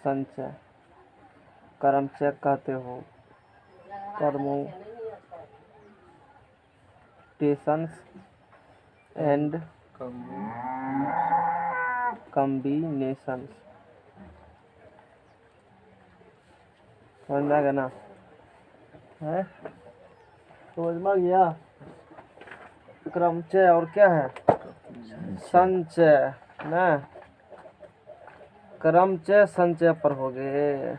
संचय। क्रमचय कहते हो परमुटेशंस एंड कॉम्बिनेशंस। समझ में आ गया ना? है समझ में आ गया? क्रमचय और क्या है? संचय ना। क्रमचय संचय पर हो गए।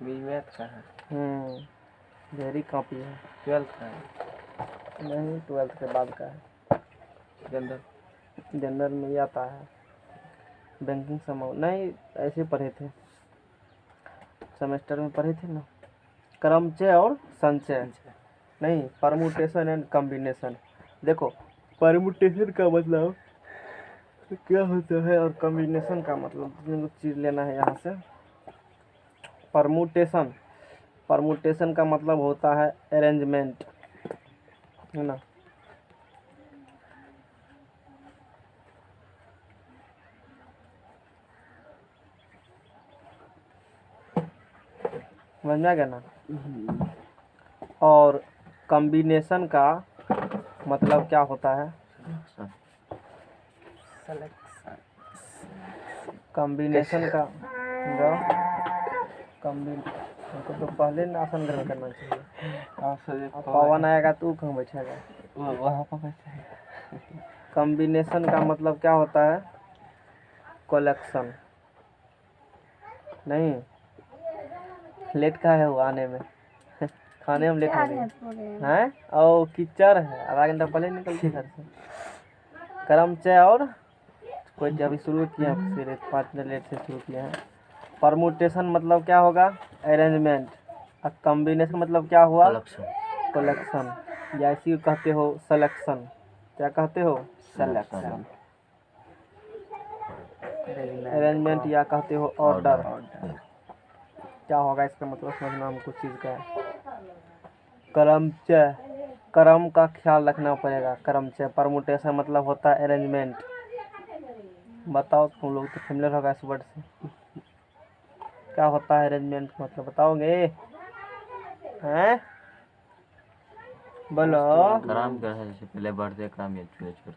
मैथ का है। वेरी कॉपी है। 12th का है। नहीं 12th के बाद का है। जनरल में ही आता है। बैंकिंग समाज नहीं ऐसे पढ़े थे, सेमेस्टर में पढ़े थे ना। क्रमचय और संचय नहीं, परमुटेशन एंड कॉम्बिनेशन। देखो परमुटेशन का मतलब क्या होता है और कॉम्बिनेशन का मतलब कुछ चीज़ लेना है यहाँ से। परमुटेशन का मतलब होता है अरेंजमेंट, है ना। समझ में आ गया ना? और कॉम्बिनेशन का मतलब क्या होता है? कॉम्बिनेशन का हमको तो पहले ना आसन ग्रहण करना चाहिए। पवन आएगा तो कहाँ बैठेगा? वहाँ पर बैठे। कॉम्बिनेशन का मतलब क्या होता है? कलेक्शन। नहीं लेट का है वो आने में खाने में लेट हो गई है। ओ कीचड़ है, आधा घंटा पहले निकलती घर से। क्रमचय और कोई अभी शुरू किया फिर 5 मिनट लेट से शुरू किया है। परमुटेशन मतलब क्या होगा? अरेंजमेंट। और कॉम्बिनेशन मतलब क्या हुआ? कलेक्शन। या इसी को कहते हो सिलेक्शन। क्या कहते हो? सिलेक्शन। अरेंजमेंट या कहते हो ऑर्डर। क्या होगा इसका मतलब समझना हमको चीज़ का है। क्रमचय, क्रम का ख्याल रखना पड़ेगा। क्रमचय परमुटेशन मतलब होता है अरेंजमेंट। बताओ तुम लोग तो फेमिलियर होगा इस वर्ड से। क्या होता है अरेंजमेंट मतलब बताओगे? हैं बोलो। क्रम क्या है? जैसे पहले बढ़ते क्रम या छोटे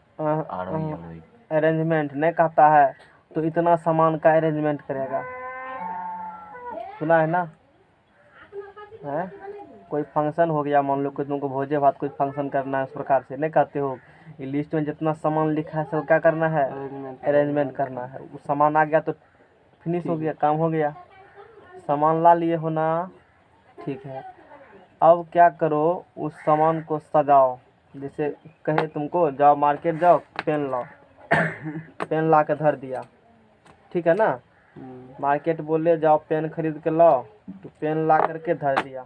अरेंजमेंट नहीं कहता है तो इतना सामान का अरेंजमेंट करेगा। सुना है ना? है कोई फंक्शन हो गया, मान लो कि तुमको भोजे भात कुछ फंक्शन करना है, उस प्रकार से नहीं कहते हो। ये लिस्ट में जितना सामान लिखा है सब क्या करना है? अरेंजमेंट करना है। वो सामान आ गया तो फिनिश हो गया, काम हो गया। सामान ला लिए हो ना, ठीक है। अब क्या करो, उस सामान को सजाओ। जैसे कहे तुमको जाओ मार्केट जाओ पेन लाओ पेन ला के धर दिया, ठीक है ना। मार्केट बोले जाओ पेन खरीद के लाओ, तो पेन ला करके धर दिया।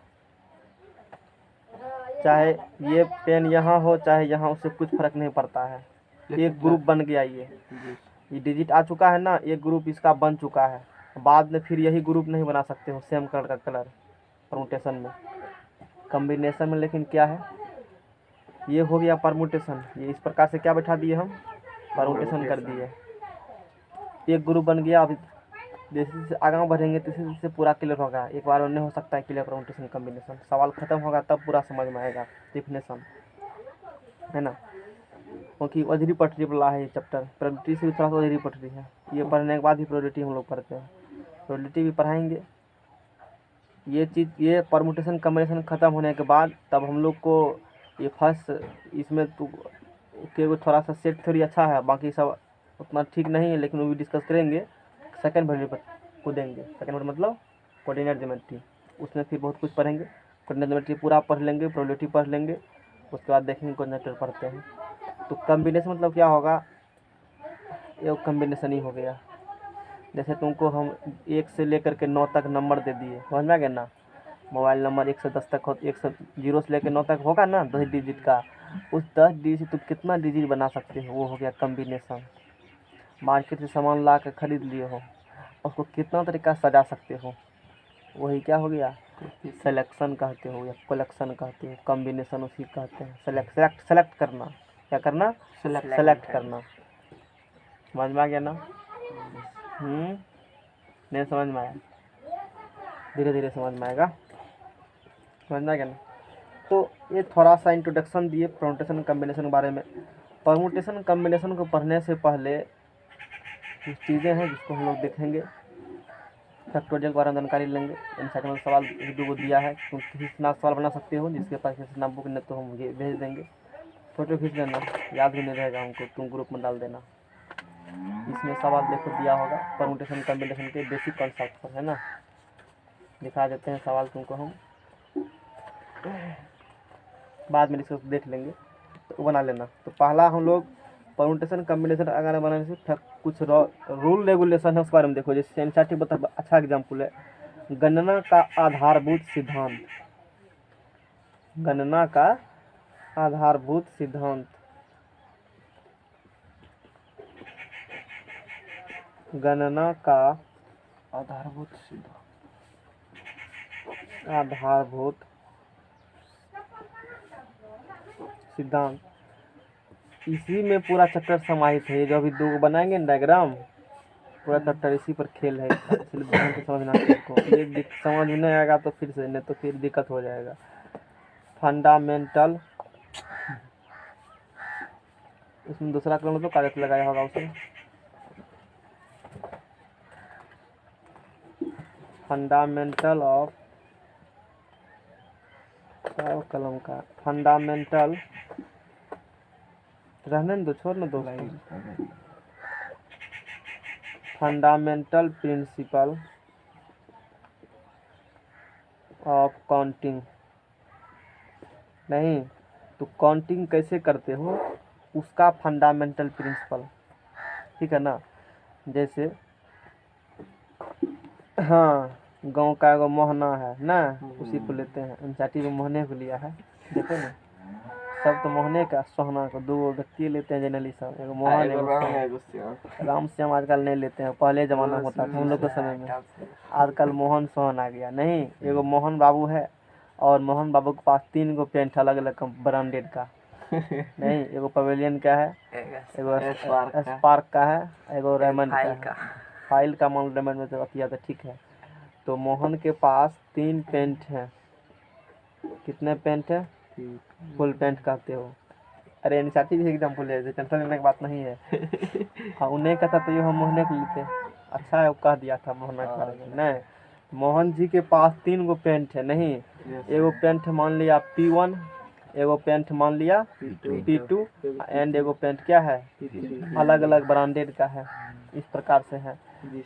चाहे ये पेन यहाँ हो चाहे यहाँ, उससे कुछ फर्क नहीं पड़ता है। एक ग्रुप बन गया। ये डिजिट आ चुका है ना, एक ग्रुप इसका बन चुका है। बाद में फिर यही ग्रुप नहीं बना सकते हो सेम कलर का कलर परमुटेशन में। कॉम्बिनेशन में लेकिन क्या है, ये हो गया परमुटेशन। ये इस प्रकार से क्या बैठा दिए हम? परमुटेशन कर दिए। एक ग्रुप बन गया। अब जैसे जैसे आगे बढ़ेंगे तैसे तैसे पूरा क्लियर होगा। एक बार में नहीं हो सकता है क्लियर परमुटेशन कॉम्बिनेशन। सवाल खत्म होगा तब पूरा समझ में आएगा डिफिनेशन, है ना। क्योंकि अधूरी पटरी वाला है ये चैप्टर। प्रोबेबिलिटी से भी थोड़ा सा अधूरी पटरी है। ये पढ़ने के बाद ही प्रोबेबिलिटी हम लोग पढ़ते हैं। प्रोबेबिलिटी भी पढ़ाएंगे। ये चीज़, ये परमुटेशन कॉम्बिनेशन ख़त्म होने के बाद तब हम लोग को ये फर्स्ट इसमें तो के थोड़ा सा सेट थोड़ी अच्छा है, बाकी सब उतना ठीक नहीं है, लेकिन वो भी डिस्कस करेंगे। सेकंड वर्ड पर कूदेंगे। सेकंड वर्ड मतलब कोऑर्डिनेट ज्योमेट्री, उसमें फिर बहुत कुछ पढ़ेंगे। कोऑर्डिनेट ज्योमेट्री पूरा पढ़ लेंगे, प्रोबेबिलिटी पढ़ लेंगे, उसके बाद देखेंगे कोऑर्डिनेटर पढ़ते हैं। तो कॉम्बिनेशन मतलब क्या होगा? ये कॉम्बिनेशन ही हो गया। जैसे तुमको हम 1 से लेकर के 9 तक नंबर दे दिए, समझ में आ गया ना। मोबाइल नंबर 1 से 10 तक हो, 1 से 0 से लेकर 9 तक होगा ना 10 डिजिट का। उस 10 डिजिट से तुम कितना डिजिट बना सकते हो, वो हो गया कॉम्बिनेशन। मार्केट से सामान ला कर खरीद लिए हो, उसको कितना तरीका से सजा सकते हो, वही क्या हो गया? सिलेक्शन कहते हो या कलेक्शन कहते हो। कॉम्बिनेशन उसी कहते हैं। सेलेक्ट करना। क्या करना? सेलेक्ट करना। समझ में आ गया ना? नहीं समझ में आया? धीरे धीरे समझ में आएगा। समझ में आ गया ना? तो ये थोड़ा सा इंट्रोडक्शन दिए परम्यूटेशन कम्बिनेशन के बारे में। परम्यूटेशन कम्बिनेशन को पढ़ने से पहले कुछ चीज़ें हैं जिसको हम लोग देखेंगे। फैक्टोरियल के बारे में जानकारी लेंगे। एनसीईआरटी में सवाल एक दो को दिया है, तुम कितना सवाल बना सकते हो, जिसके पास कितना बुक नहीं तो हम ये भेज देंगे, फोटो खींच लेना, याद भी नहीं रहेगा हमको, तुम ग्रुप में डाल देना। इसमें सवाल देखो दिया होगा परम्यूटेशन कम्बिनेशन के बेसिक कॉन्सेप्ट पर, है ना? दिखा देते हैं सवाल तुमको हम, बाद में इसको देख लेंगे तो बना लेना। तो पहला हम लोग परम्यूटेशन कम्बिनेशन अगर बनाने से कुछ रूल रेगुलेशन है उसके बारे में देखो। जैसे एनसीईआरटी बता, अच्छा एग्जाम्पल है गणना का आधारभूत सिद्धांत। गणना का आधारभूत सिद्धांत, गणना का आधारभूत सिद्धांत, आधारभूत सिद्धांत, इसी में पूरा चैप्टर समाहित है। ये जो अभी दो बनाएंगे ना डायग्राम, पूरा चैप्टर इसी पर खेल है, इसलिए ध्यान से समझना को। ये समझ में नहीं आएगा तो फिर से, नहीं तो फिर दिक्कत हो जाएगा। फंडामेंटल, इसमें दूसरा कलम तो कागज लगाया होगा उसमें। फंडामेंटल ऑफ, कलम का फंडामेंटल, रहने दो, छोड़ ना दो। फंडामेंटल प्रिंसिपल ऑफ काउंटिंग, नहीं तो काउंटिंग कैसे करते हो उसका फंडामेंटल प्रिंसिपल, ठीक है ना? जैसे हाँ, गांव का एगो मोहना है ना, उसी को लेते हैं। एनसीईआरटी में मोहने को लिया है, देखो ना, सब तो मोहने का सोहना को दो व्यक्ति लेते हैं जनरली सब, एगो मोहन एगो राम श्याम आजकल नहीं लेते हैं, पहले जमाना होता था हम लोग के समय में। आजकल मोहन सोहन आ गया। नहीं, एगो मोहन बाबू है और मोहन बाबू के पास 3 गो पेंट अलग अलग ब्रांडेड का। नहीं, एगो पवेलियन का है, एगो स्पार्क का है, एगो रेमंड का। फाइल का मान रेमंड में तो अतिया तो ठीक है। तो मोहन के पास 3 पेंट हैं। कितने पेंट है? फुल पेंट कहते हो। अरे एनसीईआरटी भी एग्जाम्पल है, टेंशन लेने की बात नहीं है। हाँ, उन्हें कहता तो ये हम मोहने को लेते। अच्छा है, वो कह दिया था मोहना के बारे में। नहीं, मोहन जी के पास 3 गो पेंट है। नहीं, एगो पेंट मान लिया P1, एगो पेंट मान लिया P2 एंड एगो पेंट क्या है, अलग अलग ब्रांडेड का है। इस प्रकार से है।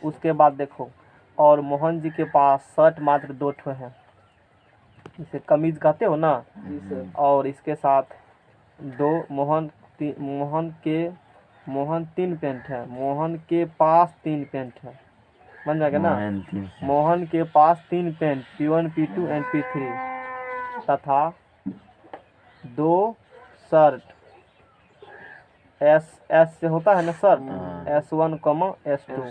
उसके बाद देखो, और मोहन जी के पास शर्ट मात्र 2 ठो है, इसे कमीज कहते हो ना। और इसके साथ 2 मोहन 3 पेंट है। मोहन के पास 3 पेंट है, समझ में आ गया ना? मोहन के पास 3 paint P1, P2 and P3 तथा 2 शर्ट, S से होता है ना शर्ट, S1, S2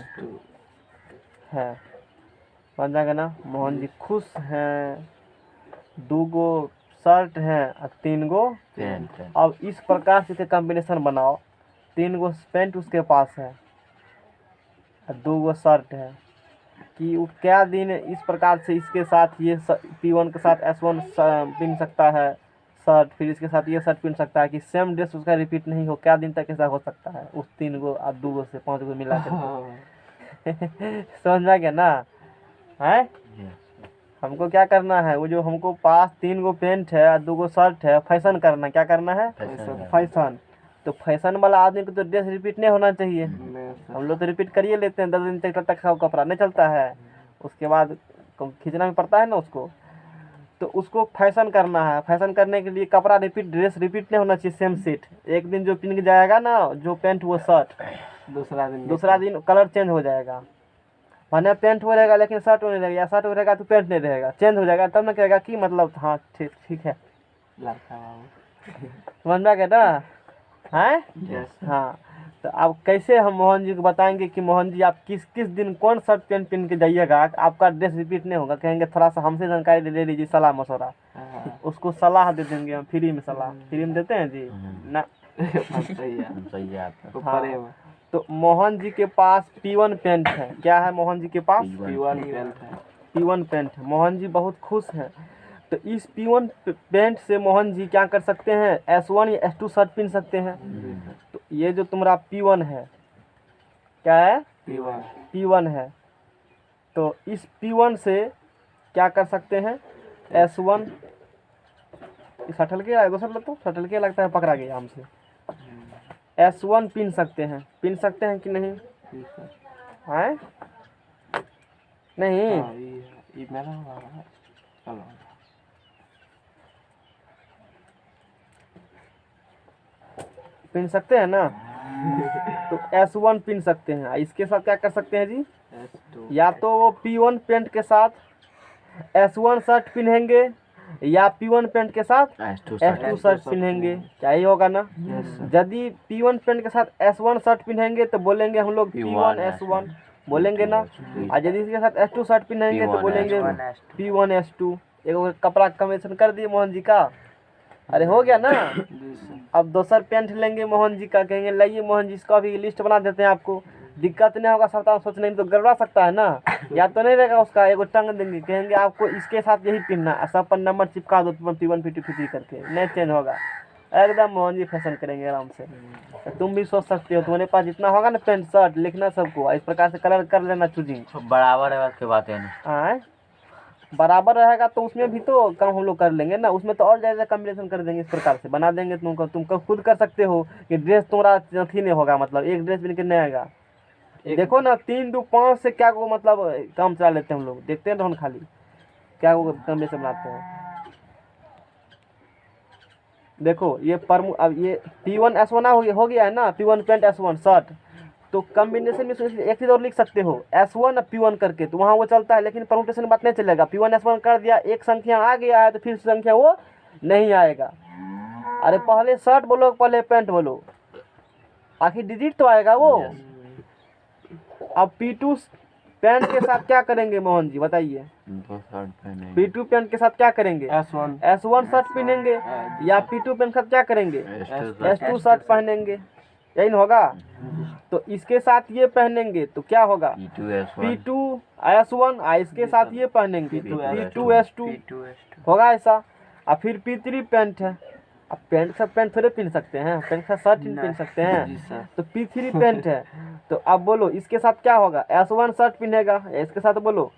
है। समझ में आ गया ना? मोहन जी खुश हैं, 2 गो शर्ट हैं और 3 गो पेंट। अब इस प्रकार से कॉम्बिनेशन बनाओ। 3 गो पेंट उसके पास है और 2 गो शर्ट है, कि वो क्या दिन इस प्रकार से इसके साथ ये P1 के साथ S1 पहन सकता है शर्ट, फिर इसके साथ ये शर्ट पहन सकता है, कि सेम ड्रेस उसका रिपीट नहीं हो। क्या दिन तक ऐसा हो सकता है उस 3 गो और 2 गो से 5 गो मिला कर? समझ में आ गया ना? है, हमको क्या करना है, वो जो हमको पास 3 गो पेंट है और 2 गो शर्ट है, फैशन करना। क्या करना है? फैशन। तो फैशन वाला आदमी को तो ड्रेस रिपीट नहीं होना चाहिए। हम लोग तो रिपीट करिए लेते हैं, 10 दिन तक कपड़ा नहीं चलता है, उसके बाद खींचना भी पड़ता है ना उसको। तो उसको फैशन करना है। फैशन करने के लिए कपड़ा रिपीट, ड्रेस रिपीट नहीं होना चाहिए, सेम सेट। एक दिन जो पहन के जाएगा ना जो पेंट वो शर्ट, दूसरा दिन कलर चेंज हो जाएगा। माने पेंट हो रहेगा लेकिन शर्ट नहीं रहेगा, शर्ट हो रहेगा तो पेंट नहीं रहेगा, चेंज हो जाएगा। तब ना कहेगा कि मतलब हाँ ठीक है, समझ में आ गया ना? है हाँ। तो अब कैसे हम मोहन जी को बताएंगे कि मोहन जी आप किस किस दिन कौन शर्ट पेंट पहन के जाइएगा, आपका ड्रेस रिपीट नहीं होगा। कहेंगे थोड़ा सा हमसे जानकारी ले लीजिए, सलाह मशवरा। उसको सलाह दे देंगे हम, फ्री में सलाह। फ्री में देते हैं जी ना? सही है आपका। हाँ। तो मोहन जी के पास P1 पेंट है। क्या है मोहन जी के पास? P1 पेंट है। P1 पेंट है। मोहन जी बहुत खुश हैं। तो इस P1 पेंट से मोहन जी क्या कर सकते हैं? S1 या S2 शर्ट पहन सकते हैं। तो ये जो तुम्हारा P1 है, क्या है? P1 P1 है। तो इस P1 से क्या कर सकते हैं? S1 सटल के आए दूसरा तो सटल के लगता है पकड़ा गया हमसे। S1 पहन सकते हैं। पहन सकते हैं कि नहीं? ठीक है। है नहीं? हाँ, ये मेरा वाला है। चलो पहन सकते हैं ना? तो S1 पहन सकते हैं। इसके साथ क्या कर सकते हैं जी? S2 या तो वो P1 पेंट के साथ S1 शर्ट पहनेंगे या P1 पेंट के साथ S2 S2 शर्ट पहनेंगे। क्या ही होगा ना? यदि P1 पेंट के साथ S1 शर्ट पहनेंगे तो बोलेंगे हम लोग P1 S1 बोलेंगे ना। और यदि इसके साथ S2 शर्ट पहनेंगे तो बोलेंगे P1 S2। एक कपड़ा कमीशन कर दिए मोहन जी का। अरे हो गया ना? अब दूसर पेंट लेंगे मोहन जी का, कहेंगे लाइए मोहन जी इसका भी लिस्ट बना देते हैं आपको। दिक्कत नहीं होगा सप्ताह सोचने में, तो गड़बड़ा सकता है ना। या तो नहीं रहेगा उसका, एगो टंग देंगे, कहेंगे आपको इसके साथ यही पहनना है, सब पर नंबर चिपका दो P1 P2 P3 करके, नहीं चेंज होगा। एकदम मोहन जी फैशन करेंगे आराम से। तो तुम भी सोच सकते हो, तुम्हारे पास जितना होगा ना पेंट शर्ट लिखना सबको, इस प्रकार से कलर कर लेना चूजिंग। बराबर है की बात है नहीं। हाँ बराबर रहेगा तो उसमें भी तो काम हम लोग कर लेंगे ना। उसमें तो और ज़्यादा कॉम्बिनेशन कर देंगे, इस प्रकार से बना देंगे। तुमको खुद कर सकते हो कि ड्रेस तुम्हारा अथी नहीं होगा, मतलब एक ड्रेस बन के नहीं आएगा। देखो ना 3 2 5 से क्या को मतलब काम चला लेते हैं हम लोग, देखते हैं तो हम खाली क्या को कॉम्बिनेशन बनाते हैं। देखो ये अब ये P1 S1 हो गया है ना, P1 पेंट S1 शर्ट। तो कॉम्बिनेशन में एक चीज़ और लिख सकते हो S1 और P1 करके, तो वहाँ वो चलता है, लेकिन परमुटेशन बात नहीं चलेगा। P1 S1 कर दिया, एक संख्या आ गया है तो फिर संख्या वो नहीं आएगा। अरे पहले शर्ट बोलो पहले पेंट बोलो, आखिर डिजिट तो आएगा वो। अब P2 पेंट के साथ क्या करेंगे मोहन जी बताइए? दो शर्ट पहने P2 पेंट के साथ क्या करेंगे? S1 शर्ट पहनेंगे या P2 पेंट के साथ क्या करेंगे? S2 शर्ट पहनेंगे, यही न होगा। तो इसके साथ ये पहनेंगे तो क्या होगा? P2 S1, इसके साथ ये पहनेंगे P2 S2 होगा ऐसा। और फिर P3 पेंट है। अब पेंट के साथ पेंट थोड़े पहन सकते हैं, पेंट के साथ शर्ट ही पहन सकते हैं। तो P3 पेंट है। तो अब बोलो इसके साथ क्या होगा? S1 शर्ट पहनेगा, इसके साथ बोलो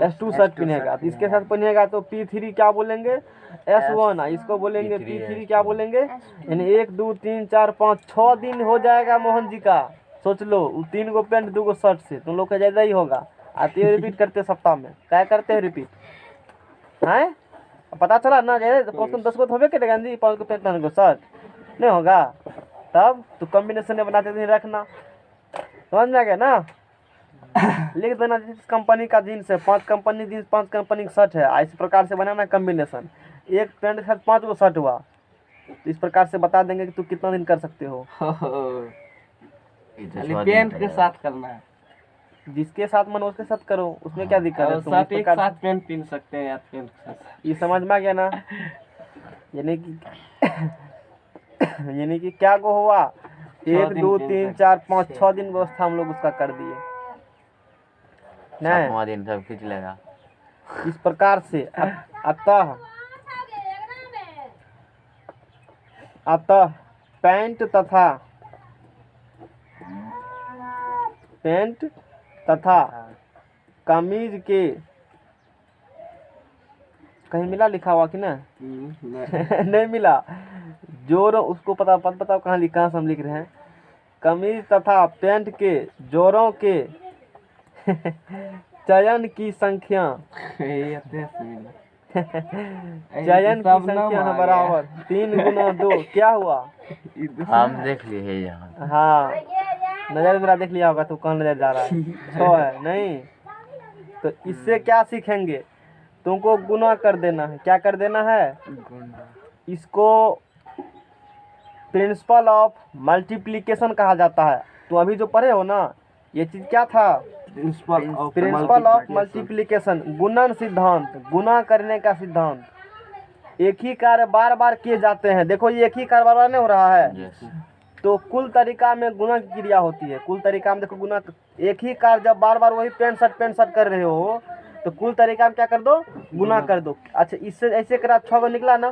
S2 शर्ट पहनेगा। तो इसके साथ पहनेगा तो P3 क्या बोलेंगे? S1, इसको बोलेंगे P3 क्या बोलेंगे? यानी 1 2 3 4 5 6 दिन हो जाएगा मोहन जी का। सोच लो 3 गो पेंट 2 गो शर्ट से तुम लोग का ज़्यादा ही होगा। आते रिपीट करते सप्ताह में क्या करते हैं रिपीट हैं? पता चला ना, जैसे 10 गो तो होबे करेगा जी, 5 गो पेंट 5 गो शर्ट नहीं होगा। तब तो कॉम्बिनेशन में बनाते दिन रखना, समझ में आ गया ना? लिख देना जिस कंपनी का जीन्स है 5 कंपनी जीन्स 5 कंपनी का शर्ट है, इस प्रकार से बनाना कॉम्बिनेशन। एक पेंट के साथ 5 गो शर्ट हुआ, तो इस प्रकार से बता देंगे कि तू कितना दिन कर सकते हो। पेंट के साथ करना है, जिसके साथ मन उसके साथ करो, उसमें क्या दिक्कत है? तुम इस साथ एक प्रकार साथ पेंट पहन सकते हैं या पेंट के साथ। ये समझ में आ गया ना? यानी कि क्या को हुआ? 1 2 3 4 5 6 दिन व्यवस्था हम लोग उसका कर दिए नहीं? 7वां दिन सब खींच लेगा इस प्रकार से अतः पेंट तथा कमीज के कहीं मिला लिखा हुआ कि ना? नहीं मिला। जोरों उसको बताओ कहाँ लिखा से हम लिख रहे हैं। कमीज तथा पेंट के जोरों के चयन की संख्या चयन की संख्या है बराबर 3 गुना 2। क्या हुआ? हम देख लिए है यहाँ। हाँ नजर मेरा देख लिया होगा, तो कहाँ नजर जा रहा है? 6 है नहीं? तो इससे क्या सीखेंगे? तुमको गुना कर देना है। क्या कर देना है? इसको प्रिंसिपल ऑफ मल्टीप्लिकेशन कहा जाता है। तो अभी जो पढ़े हो ना, ये चीज क्या था? प्रिंसिपल ऑफ मल्टीप्लिकेशन, गुणन सिद्धांत, गुना करने का सिद्धांत। एक ही कार्य बार बार किए जाते हैं। देखो ये एक ही कार्य बार बार नहीं हो रहा है, तो कुल तरीका में गुना की क्रिया होती है। कुल तरीका में देखो गुना, एक ही कार्य जब बार बार वही पैंट शर्ट कर रहे हो तो कुल तरीका में क्या कर दो, गुना कर दो। अच्छा इससे ऐसे करा 6 गो निकला ना,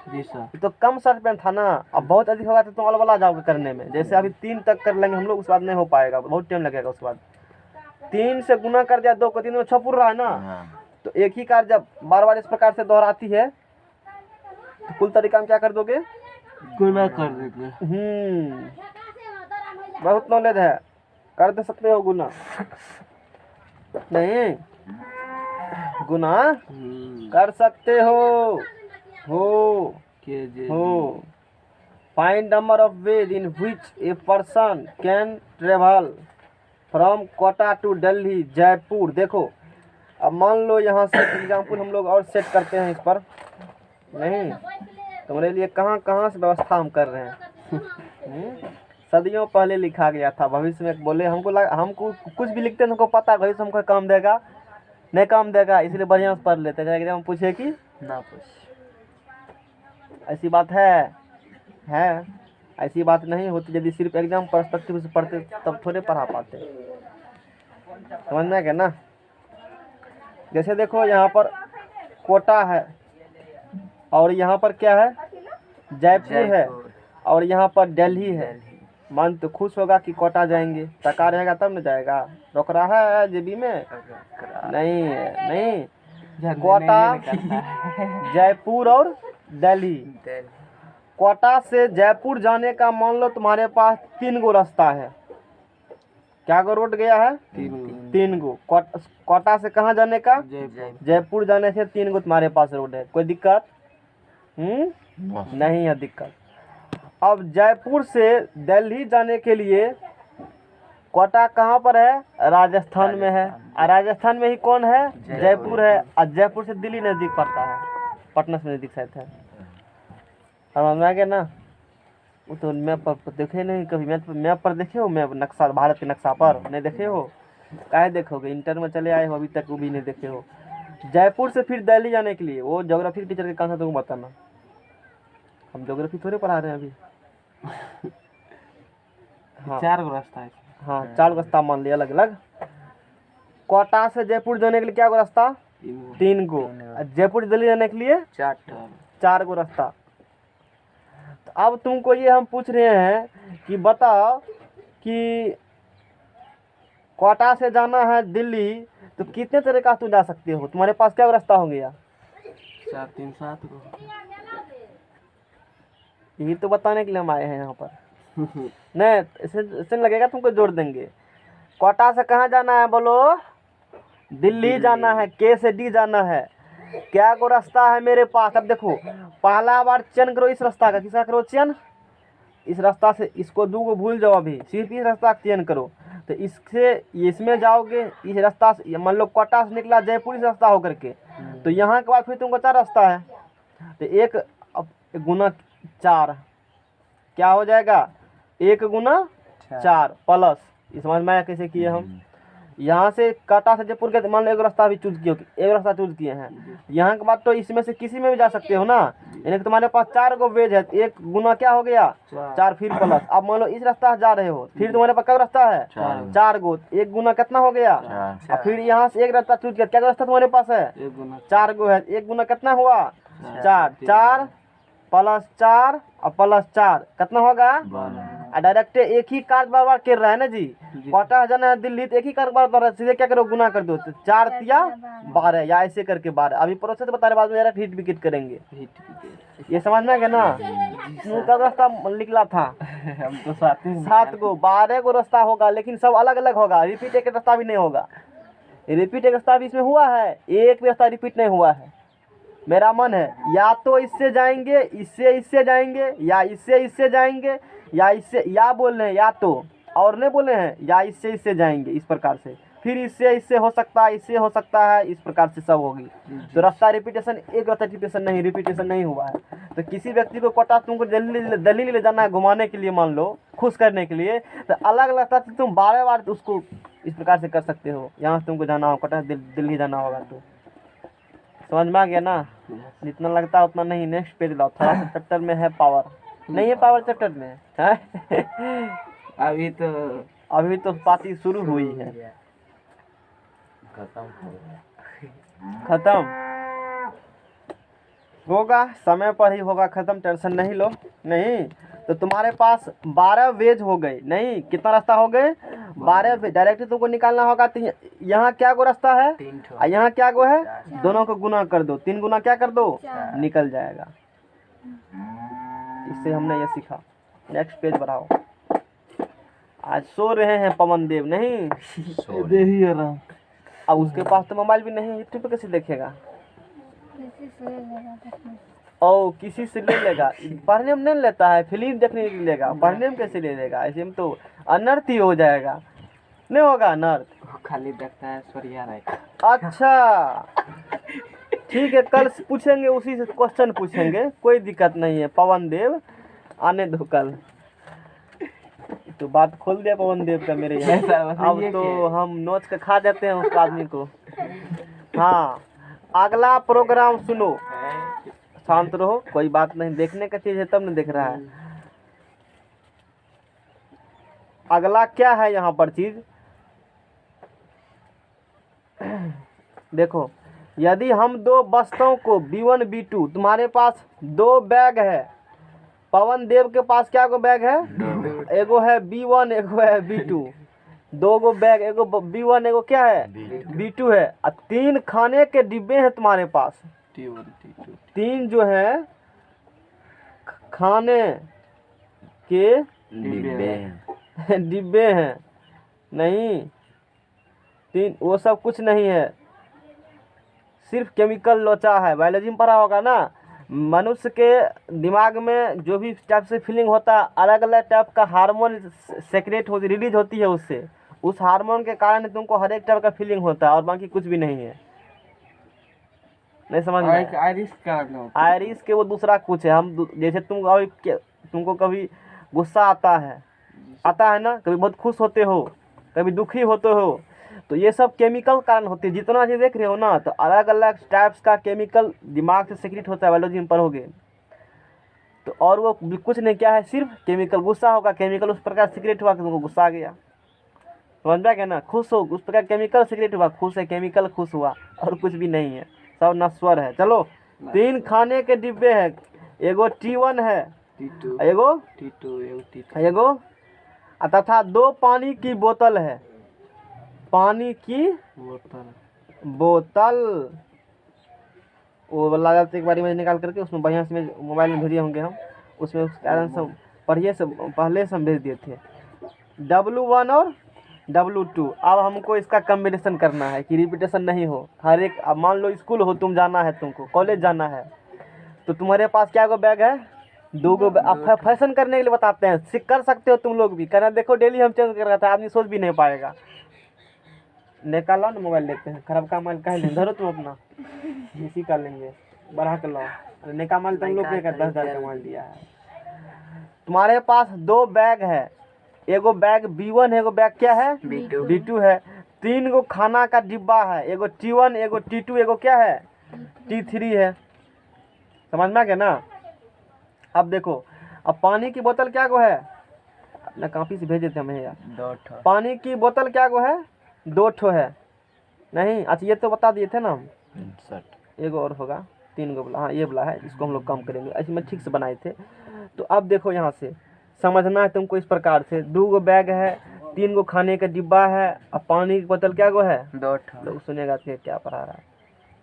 जी सर। तो कम शर्ट पैंट था ना, अब बहुत अधिक होगा तो तुम अलग जाओगे करने में। जैसे अभी 3 तक कर लेंगे हम लोग, उसके बाद नहीं हो पाएगा, बहुत टाइम लगेगा। उसके बाद 3 से गुना कर दिया 2 को, 3 में 6 पूरा है ना। हाँ तो एक ही कार्य जब बार बार इस प्रकार से दोहराती है तो कुल तरीका में क्या कर दोगे, गुना कर देंगे। बहुत नॉलेज है, कर दे सकते हो गुना। नहीं गुना कर सकते हो के जे हो। Find number of ways in which a person can travel from Kota to Delhi Jaipur. देखो अब मान लो यहाँ से एग्जाम्पल हम लोग और सेट करते हैं इस पर। नहीं तुम्हारे लिए कहाँ कहाँ से व्यवस्था हम कर रहे हैं। सदियों पहले लिखा गया था, भविष्य में बोले हमको कुछ भी लिखते हैं हमको पता भविष्य हमको काम देगा नहीं काम देगा, इसलिए बढ़िया से पढ़ लेते हैं। हम पूछे कि ना पूछ, ऐसी बात है ऐसी बात नहीं होती। यदि सिर्फ एग्जाम पर्सपेक्टिव से पढ़ते तब थोड़े पढ़ा पाते, समझ में क्या ना। जैसे देखो यहाँ पर कोटा है और यहाँ पर क्या है, जयपुर है और यहाँ पर दिल्ली है। मन तो खुश होगा कि कोटा जाएंगे, टका रहेगा तब न जाएगा। रोक रहा है जेबी में, नहीं कोटा जयपुर और दिल्ली। कोटा से जयपुर जाने का मान लो तुम्हारे पास 3 गो रास्ता है। क्या गो रोड गया है, 3 गो। कोटा से कहाँ जाने का, जयपुर जाने से 3 गो तुम्हारे पास रोड है। कोई दिक्कत नहीं है दिक्कत। अब जयपुर से दिल्ली जाने के लिए कोटा कहाँ पर है, राजस्थान में है। और राजस्थान में ही कौन है, जयपुर है। और जयपुर से दिल्ली नजदीक पड़ता है, पटना से नजदीक शायद है। अब हम आगे ना, वो तो मैप पर देखे नहीं कभी, मैप पर देखे हो, मैप नक्शा भारत के नक्शा पर नहीं देखे हो, काहे देखोगे, इंटर में चले आए हो अभी तक वो भी नहीं देखे हो। जयपुर से फिर दिल्ली जाने के लिए वो ज्योग्राफी टीचर के कहाँ से तुमको बताना, हम ज्योग्राफी थोड़े पढ़ा रहे हैं अभी। हाँ 4 गो रास्ता है। हाँ 4 रास्ता मान लिया अलग अलग। कोटा से जयपुर जाने के लिए क्या गो रास्ता, 3 गो। जयपुर दिल्ली जाने के लिए 4 गो रास्ता। तो अब तुमको ये हम पूछ रहे हैं कि बताओ कि कोटा से जाना है दिल्ली तो कितने तरीका तुम जा सकते हो, तुम्हारे पास क्या रास्ता हो गया, 4 3 7 गो। यही तो बताने के लिए हम आए हैं यहाँ पर। नहीं इससे लगेगा तुमको जोड़ देंगे। कोटा से कहाँ जाना है बोलो, दिल्ली जाना है, के से डी जाना है। क्या को रास्ता है मेरे पास, अब देखो पहला बार चयन करो इस रास्ता का, किसका करो चयन, इस रास्ता से। इसको 2 को भूल जाओ, अभी सिर्फ इस रास्ता का चयन करो। तो इससे इसमें जाओगे, इस रास्ता से मान लो कोटा से निकला जयपुर इस रास्ता होकर के, तो यहाँ के बाद फिर तुमको 4 रास्ता है। तो 1 गुना 4 क्या हो जाएगा, 1 गुना 4 प्लस, इस समझ में आया कैसे किए हम। यहाँ से कोटा से जयपुर के मान लो 1 रास्ता भी चूज किए, 1 रास्ता चूज किए हैं। यहाँ के बाद तो इसमें से किसी में भी जा सकते हो ना, यानी कि तुम्हारे पास 4 गो वेज है। 1 गुना क्या हो गया 4 फिर प्लस। अब मान लो इस रास्ता से जा रहे हो, फिर तुम्हारे पास क्या रास्ता है 4 गो, 1 गुना कितना हो गया। और फिर यहाँ से 1 रास्ता चूज किया, क्या रास्ता तुम्हारे पास है 4 गो है। 1 गुना कितना हुआ 4, 4 प्लस 4 और प्लस 4 कितना होगा, डायरेक्ट एक ही कार्य बार बार कर रहा है ना जी। कोटा जाना है दिल्ली तो एक ही कार्य बार बार, सीधे क्या करो गुना कर दो, तो 4 तिया 12 या ऐसे करके 12। अभी प्रोसेस बता रहे, बाद में डायरेक्ट हिट विकेट करेंगे। ये समझ में गया ना, का रास्ता निकला था हम तो 7 गो, 12 गो रास्ता होगा, लेकिन सब अलग अलग होगा, रिपीट एक रास्ता भी नहीं होगा। रिपीट एक रास्ता भी इसमें हुआ है, एक भी रास्ता रिपीट नहीं हुआ है। मेरा मन है या तो इससे जाएंगे, इससे जाएंगे, या इससे जाएंगे, या इससे, या बोल रहे हैं या तो, और नहीं बोले हैं या इससे जाएंगे, इस प्रकार से। फिर इससे हो सकता है, इससे हो सकता है, इस प्रकार से सब होगी। तो रास्ता रिपीटेशन, एक रास्ता रिपीटेशन नहीं हुआ है। तो किसी व्यक्ति को कोटा तुमको दिल्ली ले जाना है घुमाने के लिए, मान लो खुश करने के लिए, तो अलग रास्ता से तुम 12 बार उसको इस प्रकार से कर सकते हो। यहाँ से तुमको जाना हो कोटा दिल्ली जाना होगा तो समझ में आ गया ना। जितना लगता है उतना नहीं। नेक्स्ट पेज लाओ, थोड़ा सा चैप्टर में है पावर। नहीं है पावर चैप्टर में है? अभी तो अभी तो पार्टी शुरू हुई है। खत्म हो गया। खत्म होगा, समय पर ही होगा खत्म, टेंशन नहीं लो। नहीं तो तुम्हारे पास 12 वेज हो गए। नहीं, कितना रास्ता हो गए? 12 वेज। डायरेक्टली तुमको निकालना होगा। तो यहाँ क्या गो रास्ता है 3 ठो। और यहाँ क्या गो है? दोनों को गुना कर दो। 3 गुना क्या कर दो? निकल जाएगा। इससे हमने ये सीखा। नेक्स्ट पेज बढ़ाओ। आज सो रहे हैं पवन देव। नहीं, दे ही रहा। अब उसके पास तो मोबाइल भी नहीं है, यूट्यूब पे कैसे देखेगा? ओ किसी से ले लेगा। पढ़ने में नहीं लेता है, फिल्म देखने के लिए लेगा। पढ़ने में कैसे ले लेगा? ऐसे में तो अनर्थ ही हो जाएगा। नहीं होगा अनर्थ? वो खाली देखता है ऐश्वर्या राय। अच्छा ठीक है, कल पूछेंगे, उसी से क्वेश्चन पूछेंगे, कोई दिक्कत नहीं है। पवन देव आने दो कल। तो बात खोल दिया पवन देव का मेरे यहाँ। अब तो हम नोच के खा देते हैं उस आदमी को। हाँ, अगला प्रोग्राम सुनो। शांत रहो, कोई बात नहीं, देखने का चीज है तब न देख रहा है। अगला क्या है यहाँ पर चीज? देखो, यदि हम दो वस्तुओं को B1 B2, तुम्हारे पास 2 बैग है। पवन देव के पास क्या गो बैग है? एगो है B1, एगो है B2। 2 गो बैग, एगो B1, एगो क्या है? B2 है। और 3 खाने के डिब्बे हैं तुम्हारे पास। T1 T2 3 जो है खाने के डिब्बे डिब्बे हैं। नहीं, 3 वो सब कुछ नहीं है, सिर्फ केमिकल लोचा है। बायोलॉजी में पढ़ा होगा ना, मनुष्य के दिमाग में जो भी टाइप से फीलिंग होता है, अलग अलग टाइप का हार्मोन सेक्रेट होती, रिलीज होती है उससे। उस हार्मोन के कारण तुमको हर एक टाइप का फीलिंग होता है और बाकी कुछ भी नहीं है। नहीं समझ में? आयरिस का होता है। आयरिस के वो दूसरा कुछ है। हम जैसे तुमको कभी गुस्सा आता है ना, कभी बहुत खुश होते हो, कभी दुखी होते हो, तो ये सब केमिकल कारण होते हैं। जितना चीज देख रहे हो ना, तो अलग अलग टाइप्स का केमिकल दिमाग से सीक्रेट होता है। बायोलॉजी में पढ़ोगे तो। और वो कुछ नहीं, क्या है? सिर्फ केमिकल। गुस्सा होगा, केमिकल उस प्रकार सीक्रेट हुआ कि तुमको गुस्सा आ गया। समझ में क्या ना? खुश हो, उस प्रकार केमिकल सीक्रेट हुआ, खुश है, केमिकल खुश हुआ, और कुछ भी नहीं है, सब नश्वर है। चलो, 3 खाने के डिब्बे हैं। एगो T1 है, T2 एगो T2 एगो तथा 2 पानी की बोतल है। पानी की बोतल वो वाला जाते एक बारी में निकाल करके उसमें बढ़िया से मोबाइल में भेजे होंगे हम, उसमें उस कारण से पढ़िए से पहले से हम भेज दिए थे। W1 और W2। अब हमको इसका कम्बिनेशन करना है कि रिपीटेशन नहीं हो। हर एक, अब मान लो स्कूल हो, तुम जाना है, तुमको कॉलेज जाना है, तो तुम्हारे पास क्या गो बैग है? 2 गो। अब फैशन करने के लिए बताते हैं, सीख कर सकते हो तुम लोग भी। कहना देखो डेली हम चेंज कर रहा था, आदमी सोच भी नहीं पाएगा। निकालो ना मोबाइल, लेते हैं। खराब का मोबाइल कह लें, धरो तुम अपना, इसी का लेंगे, बढ़ा कर लाओ। नया मोबाइल तुम लोग ने 10,000 का मोबाइल दिया है। तुम्हारे पास 2 बैग है। एगो बैग B1 है, एगो बैग क्या है? B2 है। 3 गो खाना का डिब्बा है। एगो T1, एगो T2, एगो क्या है? T3 है। समझ में आ गया ना? अब देखो, अब पानी की बोतल क्या गो है? अपना कॉपी से भेज देते हमें यार। 2 ठो पानी की बोतल क्या गो है? 2 ठो है। नहीं, अच्छा ये तो बता दिए थे ना हम। 60 एगो और होगा, 3 गो बोला। हाँ, ये बोला है, इसको हम लोग कम करेंगे। ऐसे में ठीक से बनाए थे। तो अब देखो, यहाँ से समझना है तुमको इस प्रकार से। 2 गो बैग है, 3 गो खाने का डिब्बा है, और पानी की बोतल क्या गो है? 2 ठो लोग सुनेगा कि क्या पढ़ा रहा है।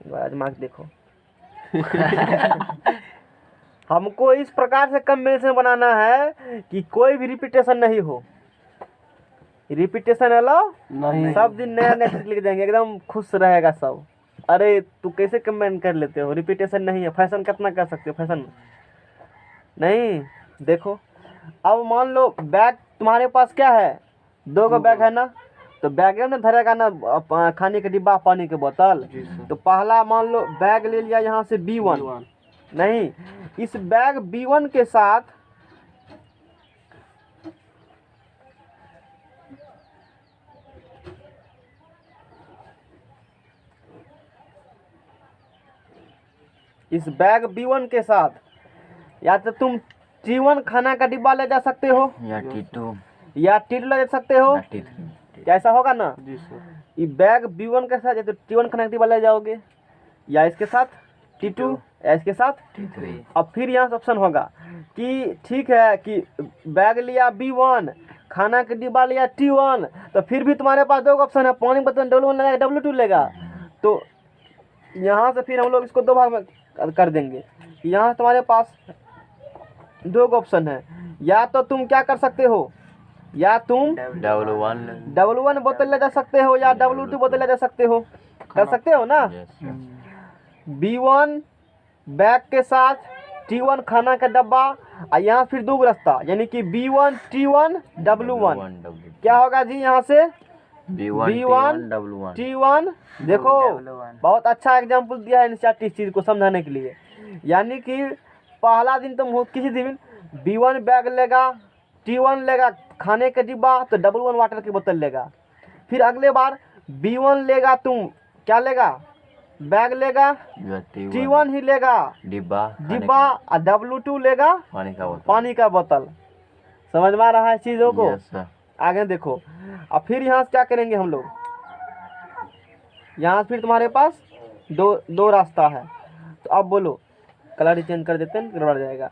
एक बार आजमा के देखो। हमको इस प्रकार से कम्बिनेशन बनाना है कि कोई भी रिपीटेशन नहीं हो। रिपीटेशन अलाउ नहीं। सब दिन नया नया चीज लिख देंगे, एकदम खुश रहेगा सब। अरे तू कैसे कमेंट कर लेते हो? रिपीटेशन नहीं है। फैशन कितना कर सकते हो? फैशन नहीं। देखो, अब मान लो बैग तुम्हारे पास क्या है? 2 गो बैग है ना, तो बैग में धरेगा ना खाने का डिब्बा, पानी की बोतल। तो पहला मान लो बैग ले लिया यहाँ से B1। नहीं, इस बैग B1 के साथ या तो तुम T1 खाना का डिब्बा ले जा सकते हो या T2 या T2 ले जा सकते हो। या T3। क्या ऐसा होगा ना? जी सर। ये बैग B1 के साथ या तो T1 खाना का डिब्बा ले जाओगे या इसके साथ T2 या इसके साथ T3। अब फिर यहाँ से ऑप्शन होगा कि ठीक है कि बैग लिया B1 खाना का डिब्बा लिया T1 तो फिर भी तुम्हारे पास दो ऑप्शन है, पानी बर्तन W1 लेगा W2 लेगा। तो यहाँ से फिर हम लोग इसको दो भाग में कर देंगे। यहाँ तुम्हारे पास दो ऑप्शन है, या तो तुम क्या कर सकते हो, या तुम W1 बोतल ले जा सकते हो या W2 बोतल ले जा सकते हो। कर सकते हो ना? B1 बैग के साथ T1 खाना का डब्बा और यहाँ फिर दो रास्ता यानी कि B1 T1 W1 क्या होगा जी? यहाँ से B1 T1 देखो बहुत अच्छा एग्जाम्पल दिया है इंस्टीट्यूट इस चीज़ को समझाने के लिए। यानी कि पहला दिन तुम हो किसी दिन B1 बैग लेगा, T1 लेगा खाने का डिब्बा तो W1 वाटर की बोतल लेगा। फिर अगले बार B1 लेगा, तुम क्या लेगा? बैग लेगा, T1 ही लेगा डिब्बा और W2 लेगा पानी का बोतल। समझ में आ रहा है चीज़ों को? आगे देखो। अब फिर यहाँ से क्या करेंगे हम लोग, यहाँ फिर तुम्हारे पास दो रास्ता है। तो अब बोलो, कलर चेंज कर देते हैं, गड़बड़ जाएगा।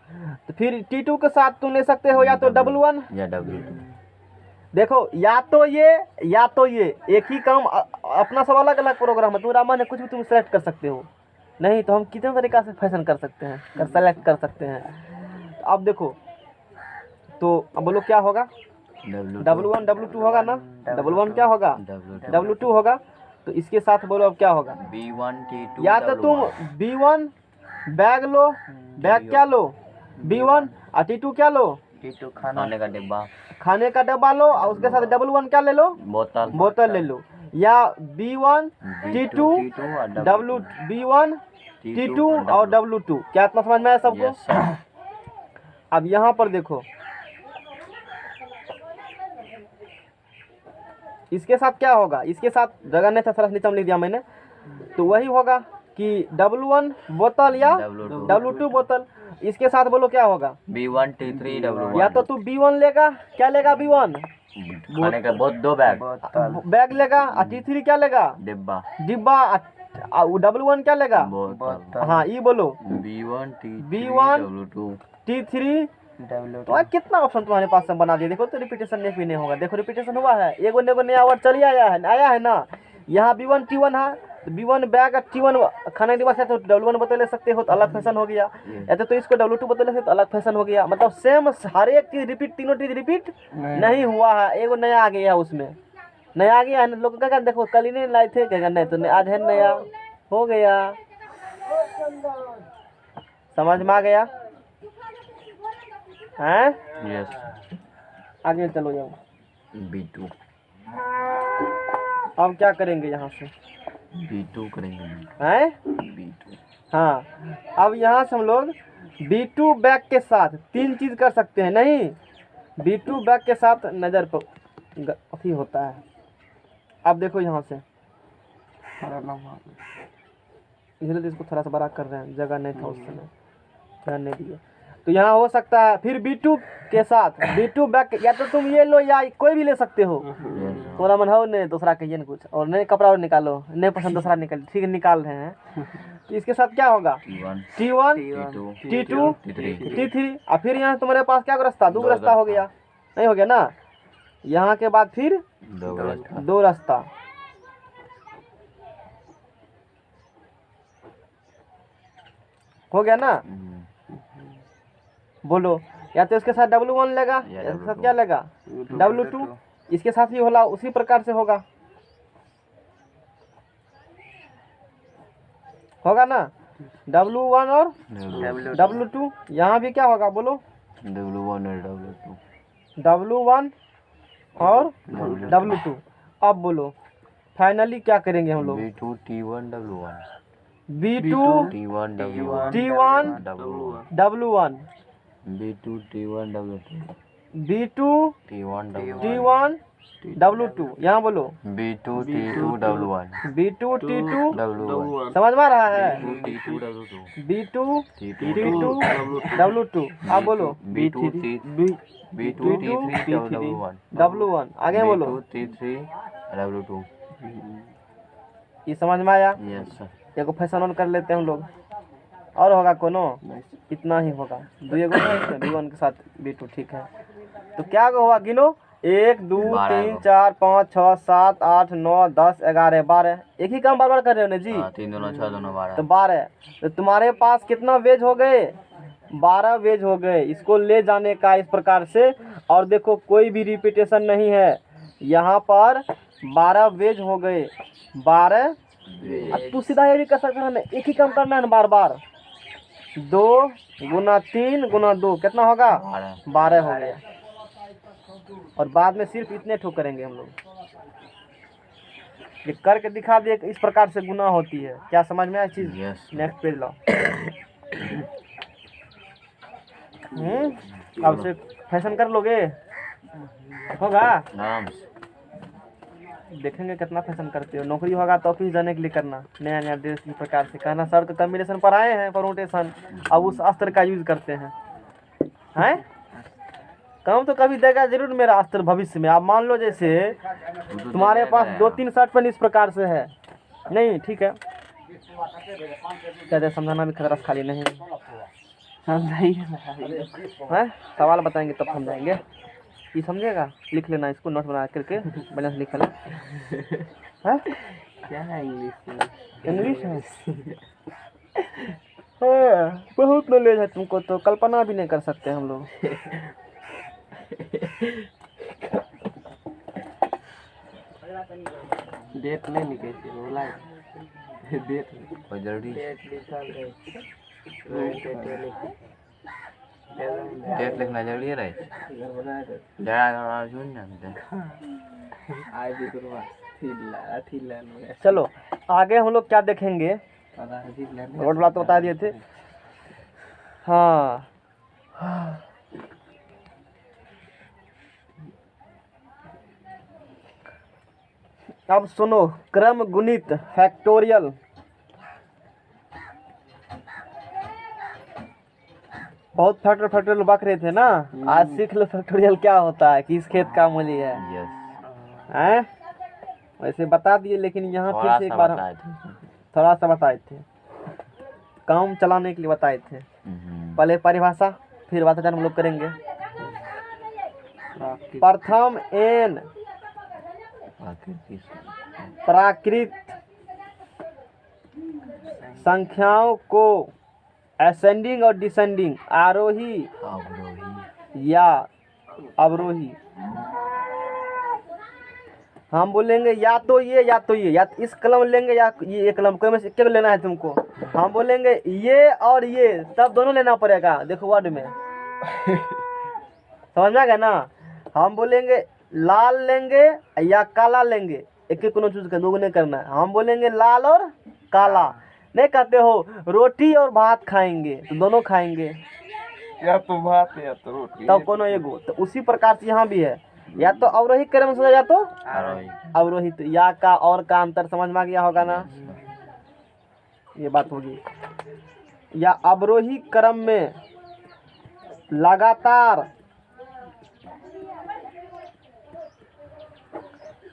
तो फिर T2 के साथ तुम ले सकते हो या तो W1 या W2। देखो या तो ये एक ही काम अपना सब अलग अलग प्रोग्राम है, तुम्हारा मन है कुछ भी तुम सेलेक्ट कर सकते हो। नहीं तो हम कितने तरीका से फैशन कर सकते हैं, सेलेक्ट कर सकते हैं। अब देखो तो अब बोलो क्या होगा? W1 W2 होगा ना? W1 क्या होगा? W2 होगा। तो इसके साथ बोलो अब क्या होगा? B1 T2 या तो तुम B1 बैग लो, बैग क्या लो? B1 और T2 क्या लो? T2 खाने का डब्बा लो और उसके साथ W1 क्या ले लो? बोतल ले लो। या B1 T2 B1 T2 और W2। क्या इतना समझ में आया सबको? अब यहाँ पर देखो, इसके साथ क्या होगा? इसके साथ जगह नहीं था, सरस नीचे में लिख दिया मैंने। तो वही होगा कि W1 बोतल या W2 बोतल। इसके साथ बोलो क्या होगा? B1 T3 W1। या तो तू B1 लेगा, क्या लेगा? B1 खाने का दो बैग लेगा और T3 क्या लेगा? डिब्बा और W1 क्या लेगा? हाँ ये बोलो B1 T3 तो कितना ऑप्शन तुम्हारे पास से बना दिया। देखो तो रिपीटेशन नहीं भी नहीं होगा। देखो रिपीटेशन हुआ है, एगो नया वर्ड चलिए आया है ना। यहाँ B1 T1 है तो B1 बैग और T1 खाने के बाद तो W1 बोतल ले सकते हो तो अलग फैशन हो गया, या तो इसको W2 बोतल ले सकते तो अलग फैशन हो गया। मतलब सेम हर एक चीज रिपीट, तीनों चीज रिपीट नहीं हुआ है, एगो नया आ गया है, उसमें नया आ गया है। लोग क्या देखो कल ही नहीं लाए थे, क्या नहीं तो आज है नया हो गया। समझ में आ गया हैं? आगे चलो जाओ। B2 अब क्या करेंगे? यहाँ से B2 करेंगे हैं? B2 हाँ अब यहाँ से हम लोग B2 बैग के साथ तीन चीज कर सकते हैं। नहीं B2 बैग के साथ नजर पर अथी होता है। अब देखो यहाँ से इसलिए इसको थोड़ा सा बड़ा कर रहे हैं, जगह नहीं था उस समय, ध्यान नहीं दिए। तो यहाँ हो सकता है फिर B2 के साथ B2 बैग, या तो तुम ये लो या कोई भी ले सकते हो। तुम्हारा मन हो नहीं दूसरा कहिए ना कुछ, और नहीं कपड़ा और निकालो, नहीं पसंद दूसरा निकाल, ठीक है निकाल रहे हैं। तो इसके साथ क्या होगा? T1 T2 T3 और फिर यहाँ तुम्हारे पास क्या रास्ता? दो रास्ता हो गया, नहीं हो गया ना? यहाँ के बाद फिर दो रास्ता हो गया ना? बोलो या तो इसके साथ W1 लेगा, इसके साथ क्या लेगा? W2। इसके साथ ही होला उसी प्रकार से होगा ना? W1 और W2। यहाँ भी क्या होगा? बोलो W1 और W2। अब बोलो फाइनली क्या करेंगे हम लोग? B2 T1 W1 B2 T1 T1 W1 B2 T1 W2 B2 T1 T1 W2 यहाँ बोलो B2 T2 W1 B2 T2 W1 समझ में आ रहा है T2 W2 B2 T2 T2 W2 आप बोलो B2 T2 T3 W1 W1 आगे बोलो B2 T3 W2 ये समझ में आया यस सर एक फैशन ऑन कर लेते हैं हम लोग और होगा कोनो इतना ही होगा दुए गो B1 के साथ B2 ठीक है तो क्या हुआ गिनो 1 2 3 4 5 6 7 8 9 10 11 12 एक ही काम बार बार कर रहे हो ना जी 3 2 6 2 12 तो 12 तो तुम्हारे पास कितना वेज हो गए 12 वेज हो गए इसको ले जाने का इस प्रकार से और देखो कोई भी रिपीटेशन नहीं है यहाँ पर 12 वेज हो गए 12 तू सीधा ये भी कर सकता है ना एक ही काम करना है ना बार बार 2 गुना 3 गुना 2 कितना होगा 12 हो गया और बाद में सिर्फ इतने ठोक करेंगे हम लोग ये करके दिखा दिए इस प्रकार से गुना होती है क्या समझ में आया चीज यस नेक्स्ट पेज लाओ अब से फैशन कर लोगे होगा आराम से देखेंगे कितना फैशन करते हो नौकरी होगा तो ऑफिस जाने के लिए करना नया नया ड्रेस इस प्रकार से कहना सर तो कॉम्बिनेशन पर आए हैं परमुटेशन अब उस अस्त्र का यूज करते हैं हैं काम तो कभी देगा जरूर मेरा अस्त्र भविष्य में आप मान लो जैसे तुम्हारे पास 2-3 शर्ट पेन इस प्रकार से है नहीं ठीक है क्या समझाना भी खतरा खाली नहीं है सवाल बताएंगे तब समझाएंगे ये समझेगा लिख लेना इसको नोट बना करके बढ़िया से लिख लेना है क्या है इंग्लिश है बहुत नॉलेज है तुमको तो कल्पना भी नहीं कर सकते हम लोग डेट नहीं निकली बोला डेट कोई जरूरी डेट लिखना जरूरी है रे जरा सुन ना आज भी करवा थी लान चलो आगे हम लोग क्या देखेंगे रोड वाला तो बता दिए थे हाँ अब सुनो क्रम गुणित फैक्टोरियल बहुत फैक्टोरियल बक रहे थे ना आज सीख लो फैक्टोरियल क्या होता है किस खेत का मूल्य है यस हैं वैसे बता दिए लेकिन यहाँ फिर से एक बार थोड़ा सा बताए थे काम चलाने के लिए बताए थे पहले परिभाषा फिर वातावरण हम लोग करेंगे प्रथम एन प्राकृत संख्याओं को असेंडिंग और डिसेंडिंग आरोही या अवरोही हम बोलेंगे या तो ये या इस कलम लेंगे या ये कलम कोई में से एक लेना है तुमको हम बोलेंगे ये और ये सब दोनों लेना पड़ेगा देखो वर्ड में समझ में आ गया ना हम बोलेंगे लाल लेंगे या काला लेंगे एक एक को चूज कर दो नहीं करना है हम बोलेंगे लाल और काला नहीं कहते हो रोटी और भात खाएंगे तो दोनों खाएंगे या तो भात या तो रोटी तब कोनो एगो तो उसी प्रकार से यहाँ भी है या तो अवरोही क्रम से या तो अवरोही तो या का और का अंतर समझ में आ गया होगा ना ये बात होगी या अवरोही क्रम में लगातार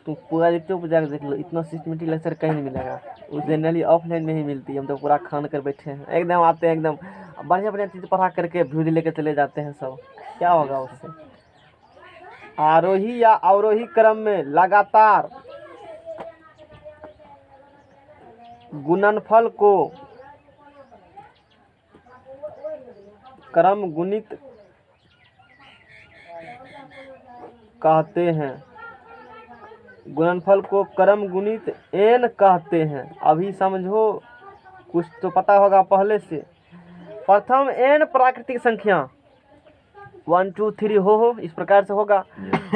तो पूरा यूट्यूब जाकर देख लो इतना सिस्टमेटिक लेक्चर कहीं नहीं मिलेगा उस जनरली ऑफलाइन में ही मिलती है हम तो पूरा खान कर बैठे हैं एकदम आते हैं एकदम बढ़िया बढ़िया चीज़ पढ़ा करके व्यूज लेके चले जाते हैं सब क्या होगा उससे आरोही या अवरोही क्रम में लगातार गुणनफल को क्रम गुणित कहते हैं गुणनफल को क्रम गुणित एन कहते हैं अभी समझो कुछ तो पता होगा पहले से प्रथम एन प्राकृतिक संख्या 1 2 3 हो इस प्रकार से होगा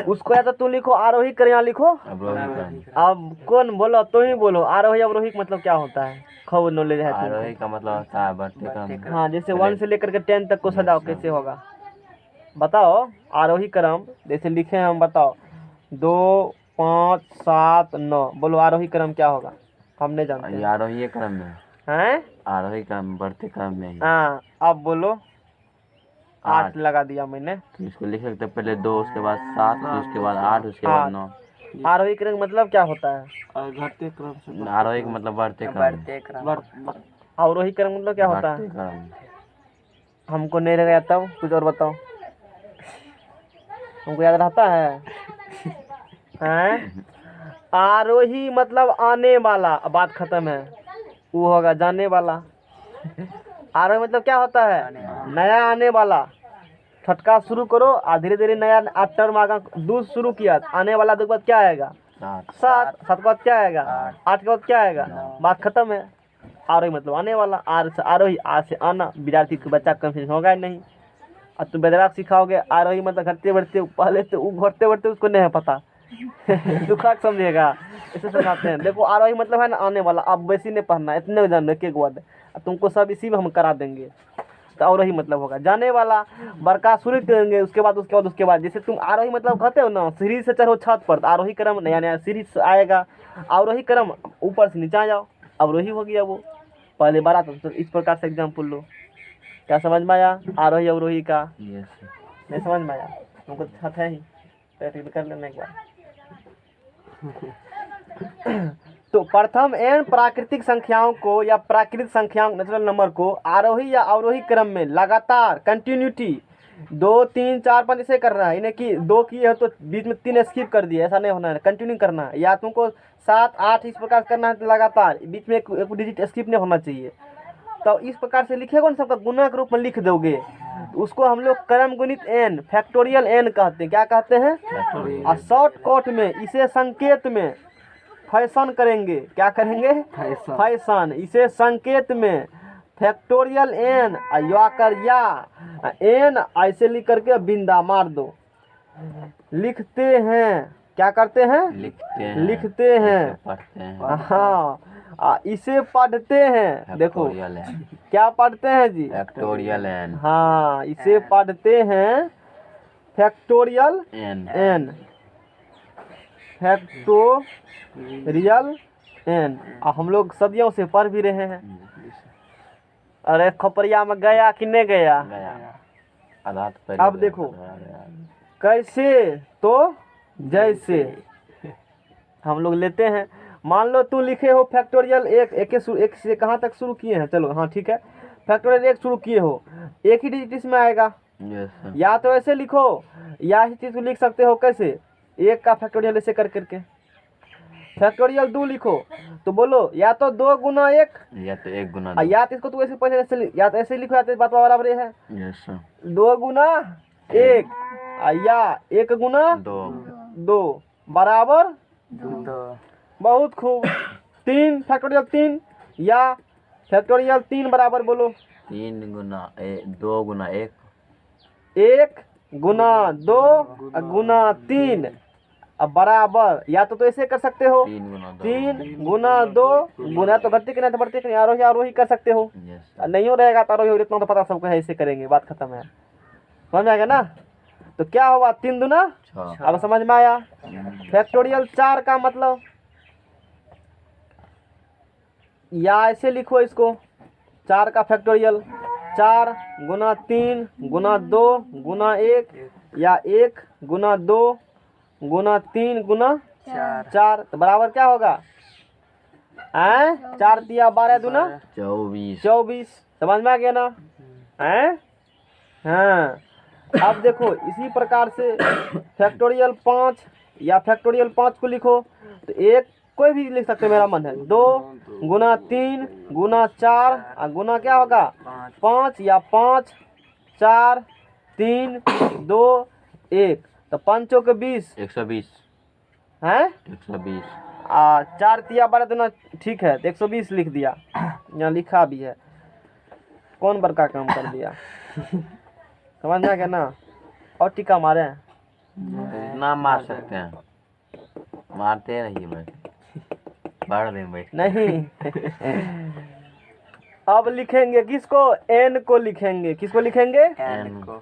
उसको या तो तुम लिखो आरोही कर या लिखो अब कौन बोलो तो ही बोलो आरोही अवरोही का मतलब क्या होता है खूब नॉलेज है आरोही का मतलब होता है बढ़ते क्रम हाँ जैसे 1 से लेकर के 10 तक को सजाओ कैसे होगा बताओ आरोही क्रम जैसे लिखे हैं हम बताओ 2 5 7 9। बोलो आरोही क्रम क्या होगा, हम नहीं जानते ये आरोही क्रम में, हैं। आरोही क्रम बढ़ते क्रम में ही। हाँ अब बोलो, 8 8। लगा दिया मैंने। तो इसको लिख सकते हैं पहले 2, उसके बाद 7, फिर उसके बाद 8, उसके बाद हाँ। 9। आरोही क्रम मतलब क्या होता है, और घटते क्रम से आरोही का मतलब बढ़ते क्रम, अवरोही क्रम मतलब क्या होता बढ़ते है, क्रम। हमको नहीं रहेगा तब कुछ और बताओ, हमको याद रहता है हैं। आरोही मतलब आने वाला, बात खत्म है, वो होगा जाने वाला। आरोही मतलब क्या होता है, नया आने वाला। छटका शुरू करो और धीरे धीरे नया टर्म आगा, 2 शुरू किया, आने वाला 2 के बाद क्या आएगा 7। 7, 7 के बाद क्या आएगा 8 के बाद क्या आएगा, बात खत्म है। आरोही मतलब आने वाला, आर से आरोही, आर से आना। विद्यार्थी के बच्चा कंफ्यूज होगा ही नहीं। और तुम बेदराग सिखाओगे आरोही मतलब घटते बढ़ते, पहले से वो घटते बढ़ते उसको नहीं है पता दुखा समझेगा, इसे समझाते हैं। देखो आरोही मतलब है ना आने वाला, आप वैसे नहीं पढ़ना, इतने जान लो, एक एक वर्ड तुमको सब इसी में हम करा देंगे। तो आरोही मतलब होगा जाने वाला, बरका शुरू करेंगे, उसके बाद उसके बाद जैसे तुम आरोही मतलब कहते हो ना, सीढ़ी से चढ़ो छत पर, तो आरोही क्रम नया नया सीढ़ी से आएगा, आरोही क्रम ऊपर से नीचे जाओ, अवरोही हो गया वो। पहले बड़ा तो इस प्रकार से एग्जाम्पल लो। क्या समझ में आया आरोही अवरोही का, यस। नहीं समझ में आया, तुमको छत है ही, प्रैक्टिकल कर लेना एक बार। तो प्रथम n प्राकृतिक संख्याओं को या प्राकृतिक संख्याओं नेचुरल नंबर को आरोही या अवरोही क्रम में लगातार कंटिन्यूटी 2 3 4 5 ऐसे करना है, इन्हें कि 2 किए हो तो बीच में 3 स्किप कर दिए, ऐसा नहीं होना है, कंटिन्यू करना है। या तुमको 7 8 इस प्रकार करना है लगातार, बीच में एक डिजिट स्किप नहीं होना चाहिए। तो इस प्रकार से लिखेगा ना, सबका गुना के रूप में लिख दोगे, तो उसको हम लोग क्रम गुणित n फैक्टोरियल n कहते हैं। क्या कहते हैं, और शॉर्टकट में इसे संकेत में फैशन करेंगे। क्या करेंगे, फैशन। इसे संकेत में फैक्टोरियल n याकर या n ऐसे लिख करके बिंदा मार दो, लिखते हैं। क्या करते हैं, लिखते हैं, इसे पढ़ते हैं, हाँ। इसे पढ़ते हैं, देखो फैक्टोरियल n, क्या पढ़ते हैं जी, फैक्टोरियल n, हाँ इसे पढ़ते हैं factorial n। n, factorial n। हम लोग सदियों से पढ़ भी रहे हैं। अरे खपरिया में गया कि नहीं गया, आधा तो पहले अब गया, देखो आधा गया। कैसे तो जैसे हम लोग लेते हैं। मान लो तू लिखे हो फैक्टोरियल एक से कहाँ तक शुरू किए हैं, चलो हाँ ठीक है, फैक्टोरियल 1 शुरू किए हो, एक ही डिजिट इसमें आएगा। Yes sir. या तो ऐसे लिखो, या ही चीज लिख सकते हो, कैसे, 1 का फैक्टोरियल ऐसे कर करके। फैक्टोरियल 2 लिखो तो बोलो या तो 2 गुना 1, या तो 1 गुना या तो इसको तू ऐसे पहले ऐसे, या तो ऐसे लिखो, या तो बात बराबर है 2। Yes sir. 2 गुना 1 या 1 गुना 2 बराबर 2। बहुत खूब। 3 फैक्टोरियल 3 या फैक्टोरियल 3 बराबर बोलो 3 गुना 2 गुना 1, 1 गुना 2 गुना 3 अब बराबर, या तो ऐसे कर सकते हो 3 गुना 2। 3 गुना 2 गुना, तो घटते के नहीं तो बढ़ते के नहीं, आरोही आरोही कर सकते हो। Yes sir. नहीं हो रहेगा तो आरोही, इतना तो पता सबको है, ऐसे करेंगे, बात खत्म है, समझ में आएगा ना। तो क्या हुआ 3 दूना 6। अब समझ में आया। फैक्टोरियल 4 का मतलब, या ऐसे लिखो इसको, 4 का फैक्टोरियल 4 गुना 3 गुना 2 गुना 1 या 1 गुना 2 गुना 3 गुना 4, तो बराबर क्या होगा, 4 दिया 12 दूना 24। समझ में आ गया ना, हाँ। अब देखो इसी प्रकार से फैक्टोरियल 5 या फैक्टोरियल 5 को लिखो, तो एक कोई भी लिख सकते हो, मेरा मन है 2 गुना 3 गुना 4 और गुना क्या होगा 5 या 5 4 3 2 1, तो 5 के 20 120 हैं, 120। 4 तिया 12 दूना, ठीक है, तो 120 लिख दिया, यहाँ लिखा भी है, कौन बड़का काम कर दिया समझ में आ गया ना। और टीका मारे, ना मार सकते हैं, मारते रहिए भाई, पढ़ दें भाई। नहीं अब लिखेंगे किसको, n को लिखेंगे, किसको लिखेंगे n को।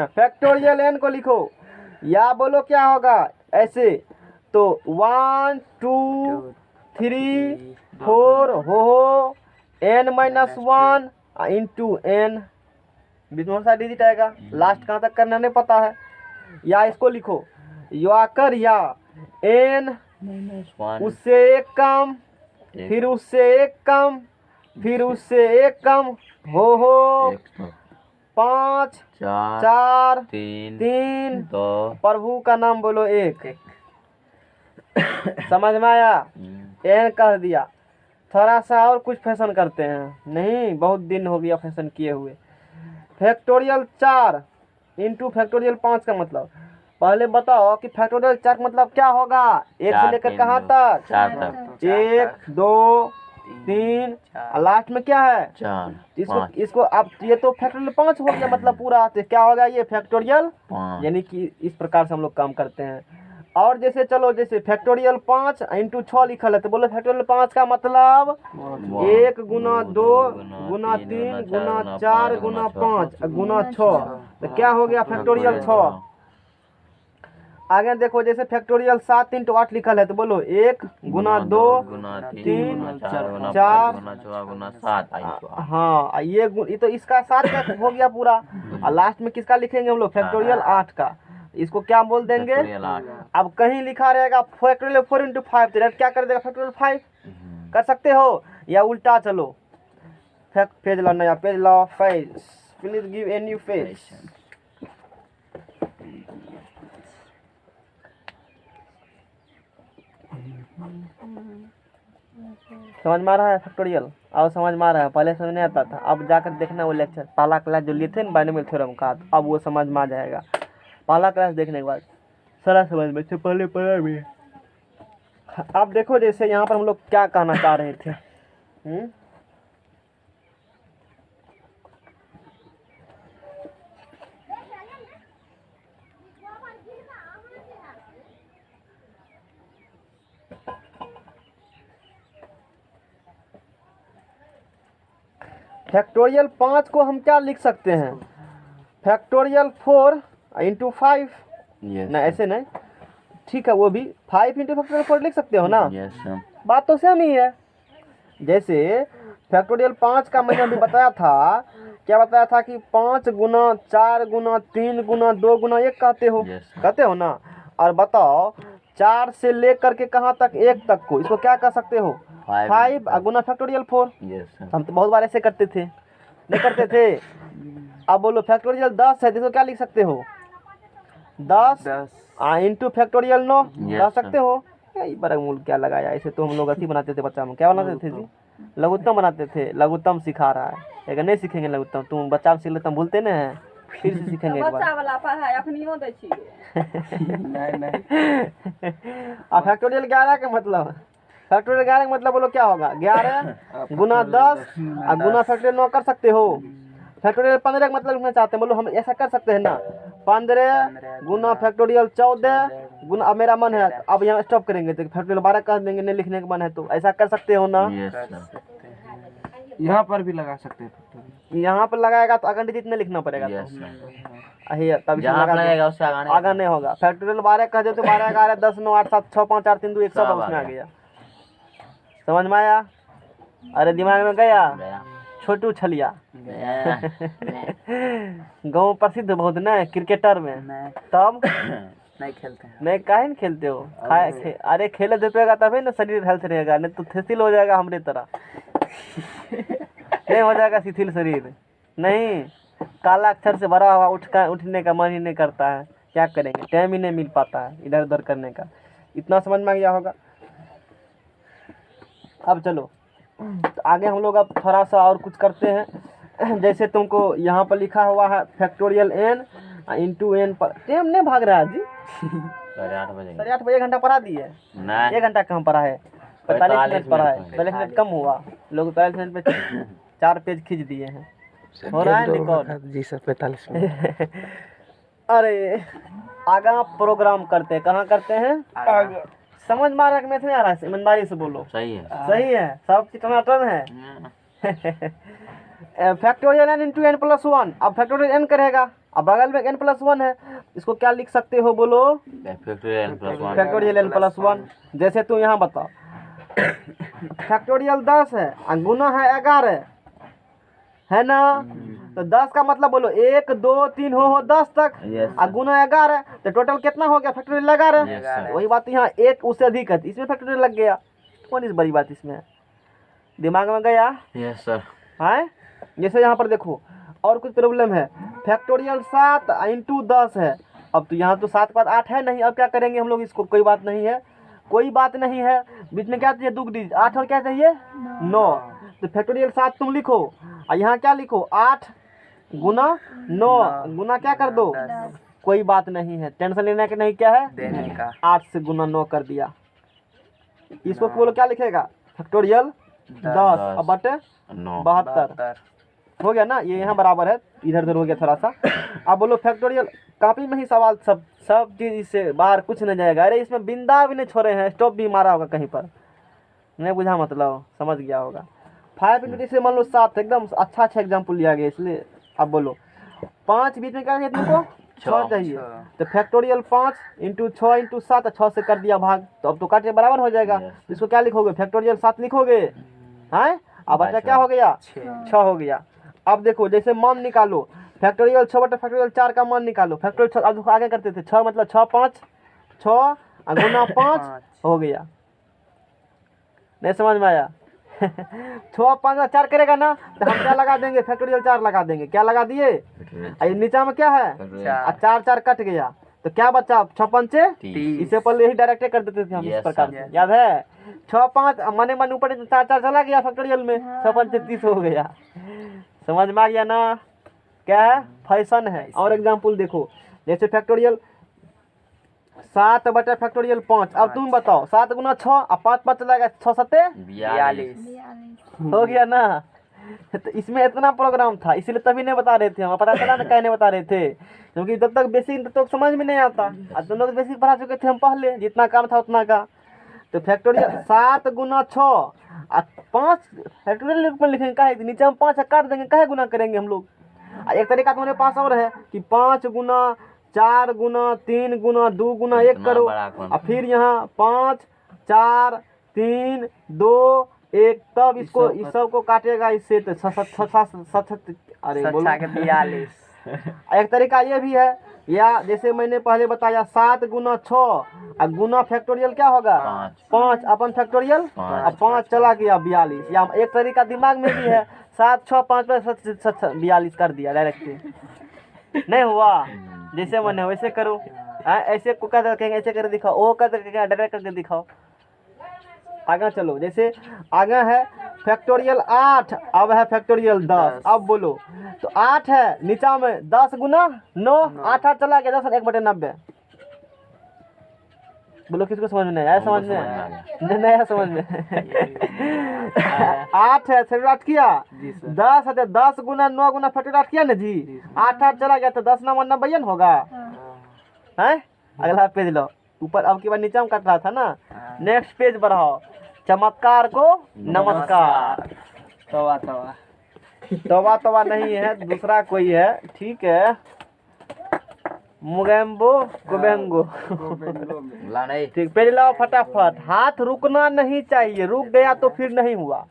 फैक्टोरियल n को लिखो, या बोलो क्या होगा ऐसे तो 1 2 3 4 हो n माइनस 1 इंटू n, बीच में सा डिजिट आएगा, लास्ट कहाँ तक करना नहीं पता है। या इसको लिखो याकर या n -1 उससे एक कम, फिर उससे एक कम, फिर उससे एक कम, हो 1 5 4 4 3 3 2 प्रभु का नाम बोलो एक। समझ में आया? n कर दिया। थोड़ा सा और कुछ फैशन करते हैं, नहीं बहुत दिन हो गया फैशन किए हुए। फैक्टोरियल 4 इंटू फैक्टोरियल 5 का मतलब, पहले बताओ कि फैक्टोरियल 4 मतलब क्या होगा, एक से 4 लेकर 3 कहाँ 2 तक? 4 तक 1 2 3 लास्ट में क्या है? 4 इसको 5 इसको अब ये तो फैक्टोरियल 5 हो गया मतलब पूरा, तो क्या होगा ये फैक्टोरियल 5 यानी कि इस प्रकार से हम लोग काम करते हैं। और जैसे चलो जैसे फैक्टोरियल 5 इंटू 6 लिखल है, तो बोलो फैक्टोरियल 5 का मतलब 1 गुना 2 गुना 3 गुना 4 गुना 5 गुना 6, तो क्या हो गया फैक्टोरियल 6। आगे देखो जैसे फैक्टोरियल 7 इंटू 8 लिखल है, तो बोलो 1 गुना 2 गुना 3 3 गुना 4 गुना 5 4 गुना 6 गुना 7 हाँ ये तो इसका 7 का हो गया पूरा। और लास्ट में किसका लिखेंगे हम लोग? फैक्टोरियल 8 का। इसको क्या बोल देंगे? अब कहीं लिखा रहेगा फैक्टोरियल 4 इंटू 5, तो क्या कर देगा फैक्टोरियल 5 कर सकते हो, या उल्टा चलो पेज ला, नया पेज ला, page please give a new page. समझ में आ रहा है फैक्टोरियल? और समझ में आ रहा है? पहले समझ नहीं आता था, अब जाकर देखना वो लेक्चर, पहला क्लास जो लिए थे ना बाइनोमियल थ्योरम का, तो अब वो समझ में आ जाएगा। पहला क्लास देखने के बाद सारा समझ में, इससे पहले पढ़ा भी है। अब देखो जैसे यहाँ पर हम लोग क्या कहना चाह रहे थे। फैक्टोरियल 5 को हम क्या लिख सकते हैं? फैक्टोरियल 4 इंटू 5, ना ऐसे नहीं, ठीक है वो भी 5 इंटू फैक्टोरियल 4 लिख सकते हो ना, बात तो सेम ही है। जैसे फैक्टोरियल 5 का मैंने अभी बताया था, क्या बताया था कि 5 गुना 4 गुना 3 गुना 2 गुना 1 कहते हो, कहते हो ना। और बताओ 4 से लेकर के कहाँ तक? 1 तक को, इसको क्या कह सकते हो? 5 गुना फैक्टोरियल 4। हम तो बहुत बार ऐसे करते थे, नहीं करते थे? अब बोलो फैक्टोरियल 10 है, जिसको क्या लिख सकते हो? 10 इंटू फैक्टोरियल 9 कह सकते हो। बड़ा मूल क्या लगाया, ऐसे तो हम लोग अथी बनाते थे बच्चा में, क्या बनाते थे जी? लघुत्तम बनाते थे। लघुत्तम सिखा रहा है, लेकिन नहीं सीखेंगे लघुत्तम, तुम बच्चा में सीख लेते, हम भूलते नहीं है, फिर से सीखेंगे एक बार। बच्चा वाला पढ़ाई अखनियो दै छी। अब फैक्टोरियल 11 का मतलब, फैक्टोरियल 11 का मतलब बोलो क्या होगा? 11 गुना 10 और गुना फैक्टोरियल 9 कर सकते हो। फैक्टोरियल 15 का मतलब लिखना चाहते हैं, बोलो हम ऐसा कर सकते हैं ना, 15 गुना फैक्टोरियल 14 गुना, अब मेरा मन है अब यहाँ स्टॉप करेंगे तो फैक्टोरियल 12 कर देंगे, नहीं लिखने का मन है तो, ऐसा कर सकते हो ना। यहाँ पर भी लगा सकते हैं, यहाँ पर लगाएगा तो अगन डिजिट नहीं लिखना पड़ेगा, तब लगेगा उससे आगा नहीं होगा। फैक्टोरियल 12 कह दे तो 12 11 10 9 8 7 6 5 4 3 2 1 सब उसमें आ गया। समझ में आया? अरे दिमाग में गया? छोटू छलिया गाँव प्रसिद्ध बहुत ना क्रिकेटर में, तब नहीं खेलते हैं। नहीं काहे नहीं खेलते हो? अरे खेले धूपेगा तभी ना शरीर हेल्थ रहेगा, नहीं तो शिथिल हो जाएगा हमरे तरह। नहीं हो जाएगा शिथिल शरीर, नहीं काला अक्षर से भरा हुआ, उठने का मन ही नहीं करता है, क्या करेंगे, टाइम ही नहीं मिल पाता है इधर उधर करने का। इतना समझ में आ गया होगा। अब चलो तो आगे हम लोग अब थोड़ा सा और कुछ करते हैं। जैसे तुमको यहाँ पर लिखा हुआ है फैक्टोरियल n इंटू एन पर, टाइम नहीं भाग रहा है जी। 8:30 बजे 1 घंटा पढ़ा दिए? 1 घंटा कहाँ पढ़ा है? 45 मिनट पढ़ा है। 45 मिनट कम हुआ, लोग 45 मिनट पे 4 पेज खींच दिए हैं। हो रहा है रिकॉर्ड जी सर 45 मिनट। अरे आगा प्रोग्राम करते हैं, कहाँ करते हैं? आगा। समझ में आ रहा है कि नहीं आ रहा है? ईमानदारी से बोलो। सही है, सही है, सब चीज टनाटन है। Factorial n into n plus 1, अब फैक्टोरियल n करेगा, अब बगल में n+1 है, इसको क्या लिख सकते हो बोलो? Factorial n+1 factorial n+1। जैसे तू यहाँ बताओ, फैक्टोरियल 10 है और गुना है 11 है ना, तो 10 का मतलब बोलो 1 2 3 हो 10 तक, Yes, और गुना 11 तो टोटल कितना हो गया? फैक्टोरियल 11। Yes, sir. वही बात यहाँ एक उससे अधिक है, इसमें फैक्टोरियल लग गया। कौन इस बड़ी बात इसमें दिमाग में गया यस सर। है? जैसे यहाँ पर देखो और कुछ प्रॉब्लम है, फैक्टोरियल 7 इंटू 10 है। अब तो यहाँ तो 7 के बाद 8 है नहीं, अब क्या करेंगे हम लोग इसको? कोई बात नहीं है, कोई बात नहीं है। बीच में क्या चाहिए? 2 डिजिट 8 और क्या चाहिए? 9। तो फैक्टोरियल 7 तुम लिखो और यहाँ क्या लिखो? 8 गुना 9 गुना क्या कर दो? कोई बात नहीं है, टेंशन लेने का नहीं। क्या है? देने का 8 से गुना 9 कर दिया। इसको बोलो क्या लिखेगा? फैक्टोरियल 10 अब बटे 9 72 हो गया ना। ये यहाँ बराबर है, इधर उधर हो गया थोड़ा सा। अब बोलो फैक्टोरियल, कॉपी में ही सवाल, सब चीज़ इससे बाहर कुछ नहीं जाएगा। अरे इसमें बिंदा भी नहीं छोड़े हैं, स्टॉप भी मारा होगा कहीं पर, नहीं बुझा मतलब, समझ गया होगा। 5 इंटू जैसे मान लो 7, एकदम अच्छा एग्जाम्पल लिया गया इसलिए। अब बोलो 5 बीच में क्या चाहिए तुमको? 6 चाहिए। तो फैक्टोरियल 5 इंटू 6 इंटू 7, 6 से कर दिया भाग, तो अब तो काटे बराबर हो जाएगा। तो इसको क्या लिखोगे? फैक्टोरियल 7 लिखोगे हैं। अब बच्चा क्या हो गया? 6 हो गया। अब देखो जैसे मान निकालो, फैक्टोरियल 6 बटे फैक्टोरियल 4 का मान निकालो। फैक्टोरियल 6 अब आगे करते थे, 6 मतलब 6 5 6 गुना 5 हो गया। नहीं समझ में आया? 6 5 4 करेगा ना, तो हम क्या लगा देंगे? फैक्टोरियल 4 लगा देंगे। क्या लगा दिए? नीचा में क्या है? 4 4 कट गया, तो क्या बचा? 6 5 इससे पहले यही डायरेक्ट कर देते थे हम इस प्रकार से, याद है? 6 5 मने मन ऊपर 4 4 चला गया फैक्टोरियल में, 6 5 30 हो गया। समझ में आ गया ना? क्या है? फैशन है। और एग्जाम्पल देखो, जैसे फैक्टोरियल 7 बटे फैक्टोरियल 5। अब तुम बताओ 7 गुना 6 और 5 5 चला गया, 6 7 42 हो गया ना। तो इसमें इतना प्रोग्राम था, इसलिए तभी नहीं बता रहे थे हम। पता चला ना कहने बता रहे थे, क्योंकि जब तक बेसिक तो समझ में नहीं आता। और तुम लोग बेसिक पढ़ा चुके थे हम पहले, जितना काम था उतना का। तो फैक्टोरियल 7 गुना 6 और 5 फैक्टोरियल में लिखेंगे, काहे नीचे हम 5 काट देंगे, काहे गुना करेंगे हम लोग। एक तरीका तुम्हारे पास और है कि 5 गुना 4 गुना 3 गुना 2 गुना 1 करो, और फिर यहाँ 5 4 3 2 1, तब इसको इस सब को काटेगा इससे, तो अरे बोलो 42 एक तरीका ये भी है, या जैसे मैंने पहले बताया 7 गुना 6 और गुना फैक्टोरियल क्या होगा? 5 अपन फैक्टोरियल, अब 5 चला गया 42। या एक तरीका दिमाग में भी है, 7 6 5 42 कर दिया डायरेक्ट। नहीं हुआ? जैसे मन है वैसे करो। ऐसे को कर कहेंगे ऐसे कर दिखाओ, वो कर कहेंगे डायरेक्ट करके दिखाओ। आगे चलो, जैसे आगे है फैक्टोरियल 8, अब है फैक्टोरियल 10। अब बोलो तो 8 है नीचा में 10 गुना 9, 8 8 चला गया 10 1 बटे 90। बोलो किसको समझ में नहीं आया? समझ में नहीं आया? समझ में 8 है फैक्टोरियल 8 किया, 10 है 10 गुना 9 गुना फैक्टोरियल 8 किया ना जी, 8 8 चला गया तो 10 9 90 होगा है। अगला पेज लो ऊपर, अब की बार नीचे में कट रहा था ना, नेक्स्ट पेज बढ़ाओ। चमत्कार को नमस्कार। तवा तवा तवा तवा नहीं है, दूसरा कोई है, ठीक है। मुगेम्बो कुबेंगो ला नहीं। ठीक, पेज लाओ फटाफट। हाथ रुकना नहीं चाहिए, रुक गया तो फिर नहीं हुआ।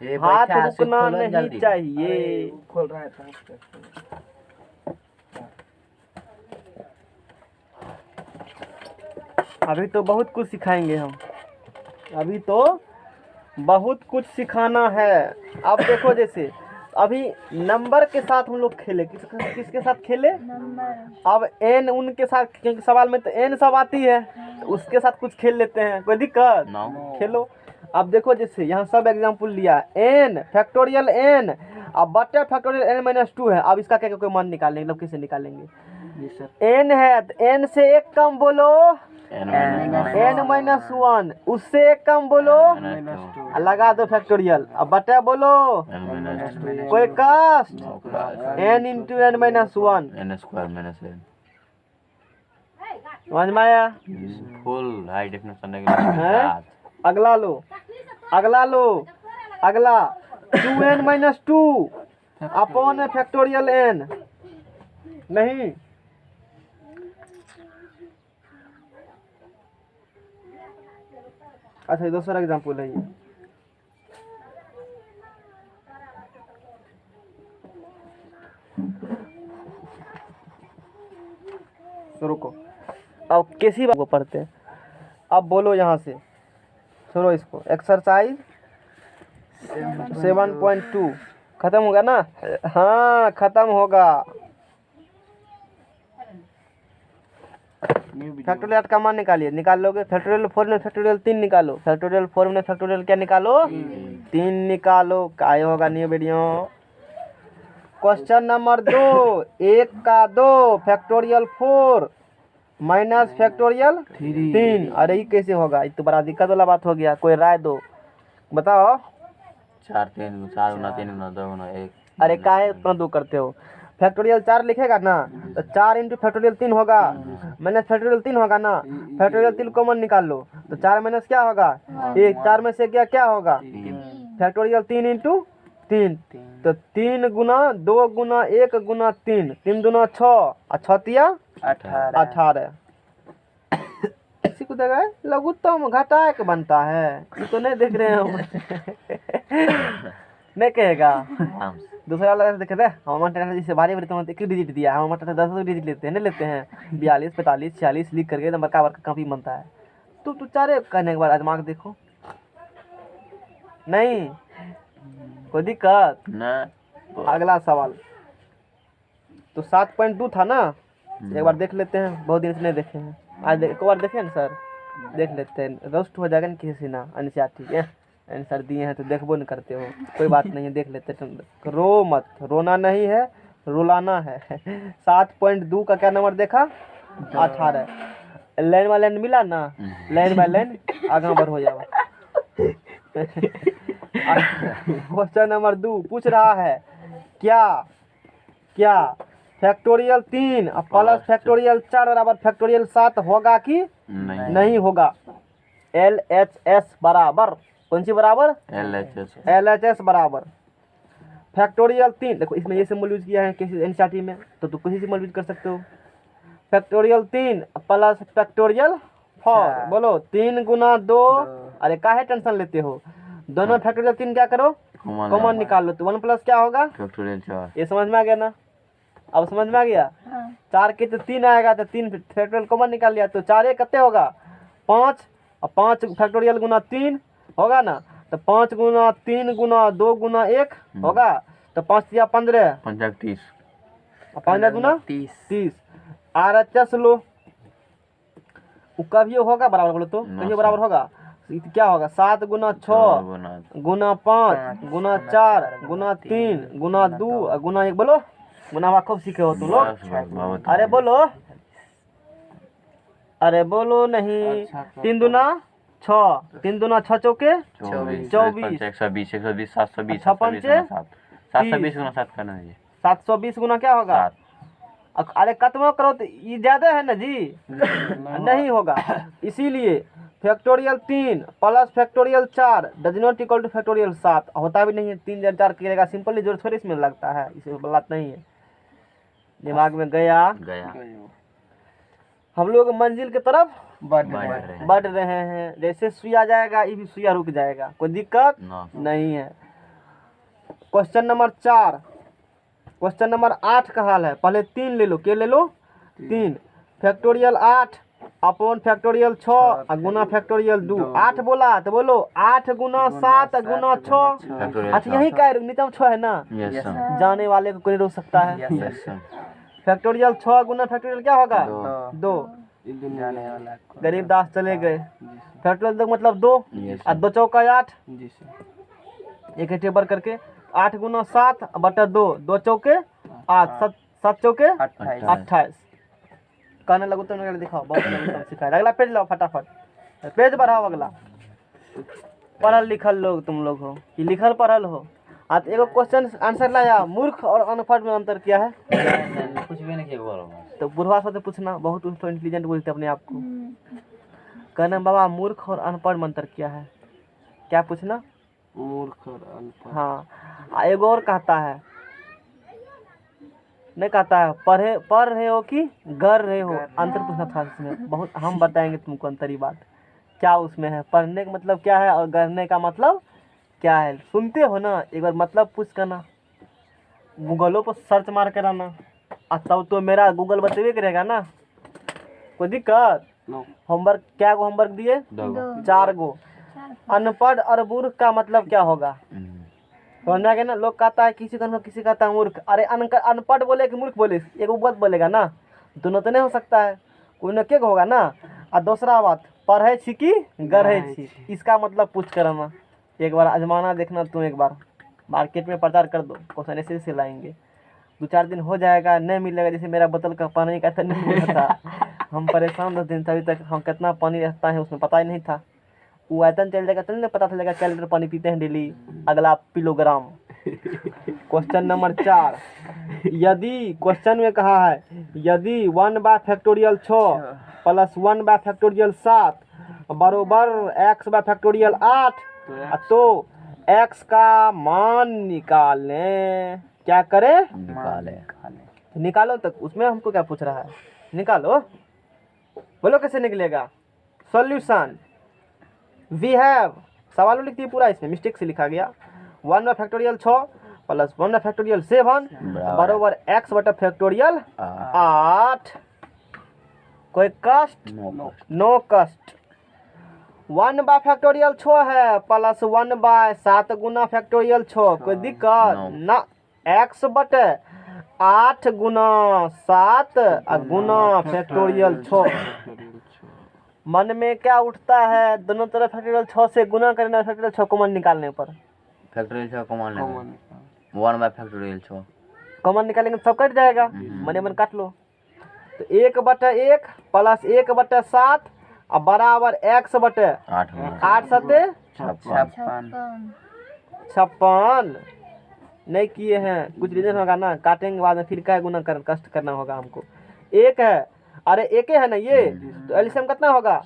ये हाथ बैठा है, रुकना खोलो नहीं जल्दी। चाहिए। खोल रहा था। अभी तो बहुत कुछ सिखाएंगे हम, अभी तो बहुत कुछ सिखाना है। अब देखो जैसे अभी नंबर के साथ हम लोग खेले, किसके साथ खेले? अब एन उनके साथ, क्योंकि सवाल में तो एन सब आती है, तो उसके साथ कुछ खेल लेते हैं, कोई दिक्कत? खेलो। अब देखो जैसे यहाँ सब एग्जांपल लिया, एन फैक्टोरियल एन, अब बटे फैक्टोरियल एन माइनस 2 है। अब इसका क्या कोई मान निकालेंगे, मतलब कैसे निकालेंगे? एन है तो एन से एक कम बोलो एन माइनस 1, उससे एक कम बोलो लगा दो फैक्टोरियल, अब बटे बोलो कोई कष्ट, n into n minus 1 n square minus n समझ में आया? फुल हाई डेफिनेशन के हैं? साथ। अगला लो, अगला लो, अगला 2n minus 2 upon factorial n, नहीं, अच्छा ये दूसरा एग्जाम्पल है ये। तो रुको, अब किसी बात को पढ़ते हैं। अब बोलो यहाँ से, छोड़ो इसको। एक्सरसाइज 7.2 खत्म होगा ना? हाँ खत्म होगा। फैक्टोरियल का मान निकालिए, निकाल लोगे। फैक्टोरियल 4 में फैक्टोरियल 3 निकालो। फैक्टोरियल 4 में फैक्टोरियल क्या निकालो? 3 निकालो। काय होगा न्यू वीडियो। क्वेश्चन नंबर 2, 1 का 2 फैक्टोरियल 4 माइनस फैक्टोरियल 3। अरे ये कैसे होगा? ये तो बड़ा दिक्कत वाला बात हो गया। कोई राय दो, बताओ। 4 गुना 3 गुना 2 गुना 1। अरे काहे इतना दो करते हो? फैक्टोरियल 4 लिखेगा ना तो 4 इंटू फैक्टोरियल 3 होगा, माइनस फैक्टोरियल 3 होगा ना। फैक्टोरियल 3 कॉमन निकाल लो तो 4 माइनस क्या होगा? 1। 4 में से क्या होगा? फैक्टोरियल 3 इंटू 3, तो 3 गुना 2 गुना 1 गुना 3, 3 दूना 6 और 6 तिया 18। इसी को देखा है, लघुत्तम घटाए के बनता है। ये तो नहीं देख रहे हो। नहीं कहेगा दूसरा वाला देखे थे। हमारे जिससे भारी भारी तुम एक डिजिट दिया है, हमारे 10 डिजिट लेते हैं, नहीं लेते हैं। 42 45 46 लिख करके नंबर का काफी बनता है। तू चारे कहने के बाद दिमाग देखो। नहीं कोई दिक्कत ना। अगला सवाल तो 7.2 था ना। एक बार देख लेते हैं, बहुत दिन से नहीं देखे हैं। आज एक बार देखें ना सर, देख लेते हैं। रोस्ट हो जाएगा ना किसी ना अनुसार। ठीक है, आंसर दिए हैं तो देखबो नहीं करते हो, कोई बात नहीं है, देख लेते हैं। रो मत, रोना नहीं है, रुलाना है। 7.2 का क्या नंबर देखा? 18। लाइन बाय लाइन मिला ना, लाइन बाय लाइन आगे बढ़ हो जाओ। क्वेश्चन नंबर 2 पूछ रहा है क्या फैक्टोरियल 3 प्लस फैक्टोरियल 4 बराबर फैक्टोरियल 7 होगा कि नहीं होगा? LHS बराबर कौन सी बराबर? LHS बराबर फैक्टोरियल 3। देखो इसमें ये सिंबल यूज किया है किसी एनसीईआरटी में, तो किसी सिंबल यूज कर सकते हो। Factorial 3 plus factorial 4। बोलो 3 गुना 2। अरे काहे टेंशन लेते हो? दोनों फैक्टोरियल 3 क्या करो? कॉमन निकाल लो। तो 1 प्लस क्या होगा? फैक्टोरियल 4। ये समझ में आ गया ना? अब समझ में आ गया? 4 के तो 3 आएगा, तो 3 फैक्टोरियल कॉमन निकाल लिया, तो 4 कितने होगा? 5। और 5 फैक्टोरियल गुना 3 होगा ना, तो 5 गुना 3 गुना 2 गुना 1 होगा, तो 5 या 15 30 और 15 गुना 30। RHS लो, वो कभी होगा बराबर? बोलो तो कभी बराबर होगा? क्या होगा? 7 गुना 6 गुना 5 गुना 4 गुना 3 गुना 2 और गुना 1। बोलो गुना खूब सीखे हो तुम लोग। अरे बोलो, अरे बोलो नहीं। 3 दूना 6, 3 दूना 6 चौके 24, 120 120 720 720 गुना 7 करना है। 720 गुना क्या होगा? अरे कतवा करो तो ये ज्यादा है ना जी। नहीं होगा, इसीलिए factorial 3 plus factorial 4 does not equal two factorial 7 होता भी नहीं है। 3 या 4 करेगा सिंपली, जोर थोड़ी इसमें लगता है, इसे बात नहीं है। दिमाग में गया। हम लोग मंजिल की तरफ बढ़ रहे हैं। जैसे सुइया जाएगा ये भी सुइया रुक जाएगा, कोई दिक्कत नहीं है। क्वेश्चन नंबर 4, क्वेश्चन नंबर 8 का हाल है। पहले 3 ले लो, क्या ले लो? 3 फैक्टोरियल 8 अपॉन फैक्टोरियल 6 गुना फैक्टोरियल 2। 8 बोला तो बोलो 8 गुना 7 गुना 6। अच्छा यही का नीतम 6 है ना? जाने वाले को कोई रोक सकता है? फैक्टोरियल 6 गुना फैक्टोरियल क्या होगा? 2। गरीब दास चले गए। फैक्टोरियल 2 मतलब 2 और 2 चौका 8। एक टेबल करके 8 गुना 7 बटा 2, 2 चौके 8, 7 चौके 28। कहने लगो तो दिखाओ, बहुत लघुत्तम सिखाया। अगला पेज लाओ फटाफट, पेज बढ़ाओ। अगला पढ़ल लिखल लोग तुम लोग हो कि लिखल पढ़ल हो? आज एगो क्वेश्चन आंसर लाया। मूर्ख और अनपढ़ में अंतर क्या है? कुछ भी नहीं किया। तो बुढ़वा से पूछना, बहुत तो इंटेलिजेंट बोलते अपने आप को। कहना बाबा मूर्ख और अनपढ़ में अंतर क्या है? क्या पूछना? मूर्ख और अनपढ़। हाँ, एगो और कहता है नहीं कहता है पढ़ रहे हो कि गर रहे हो, अंतर पूछना था इसमें। बहुत हम बताएंगे तुमको अंतरी बात क्या उसमें है। पढ़ने का मतलब क्या है और गरने का मतलब क्या है, सुनते हो ना, एक बार मतलब पूछ करना, गूगलों पर सर्च मार कर आना, तब तो मेरा गूगल बतेबे करेगा ना। कोई दिक्कत? नो होमवर्क क्या गो होमवर्क दिए? 4 गो। अनपढ़ और मूर्ख का मतलब क्या होगा? समझ में आ गया ना। लोग कहता है किसी का किसी कहता है मूर्ख, अरे अनपढ़ बोले कि मूर्ख बोले, एक बात बोलेगा ना, दोनों तो नहीं हो सकता है, कोई न के होगा ना। और दूसरा बात, पढ़े छी कि गढ़े छी, इसका मतलब पूछ कर आना। एक बार आजमाना देखना, तुम एक बार मार्केट में प्रचार कर दो, क्वेश्चन ऐसे से लाएंगे, 2-4 दिन हो जाएगा, नहीं मिलेगा। जैसे मेरा बोतल का पानी का तो नहीं मिला था, हम परेशान 10 दिन, तभी तक हम कितना पानी रहता है उसमें पता ही नहीं था। वो आयतन चल जाएगा तो नहीं पता चलेगा क्या लीटर पानी पीते हैं डेली, अगला किलोग्राम। क्वेश्चन नंबर 4, यदि क्वेश्चन में कहा है यदि 1/6 प्लस 1/7 बरोबर x/8 तो x का मान निकालें। क्या करें? निकाले। निकालो। तक उसमें हमको क्या पूछ रहा है, निकालो। बोलो कैसे निकलेगा? सॉल्यूशन वी हैव, सवाल लिखती है पूरा, इसमें मिस्टेक से लिखा गया। 1/6 प्लस 1/7 बराबर x/8। कोई कष्ट? नो कष्ट। 1/6 है प्लस 1/7 गुना फैक्टोरियल 6, कोई दिक्कत ना। x/8 गुना 7 गुना फैक्टोरियल 6। मन में क्या उठता है? दोनों तरफ फैक्टोरियल 6 से गुना करना, फैक्टोरियल 6 कॉमन निकालने पर फैक्टोरियल 6 कॉमन लेंगे, 1/फैक्टोरियल 6 कॉमन निकालेंगे तो सब कट जाएगा, मने मन काट लो। तो 1/1 प्लस 1/7 अब बराबर x/8 सते 56। नहीं किए हैं, कुछ रीजन होगा ना, काटेंगे बाद में, फिर क्या गुना कर कष्ट करना होगा हमको। 1 है, अरे 1 है ना ये, तो एलसीएम कितना होगा?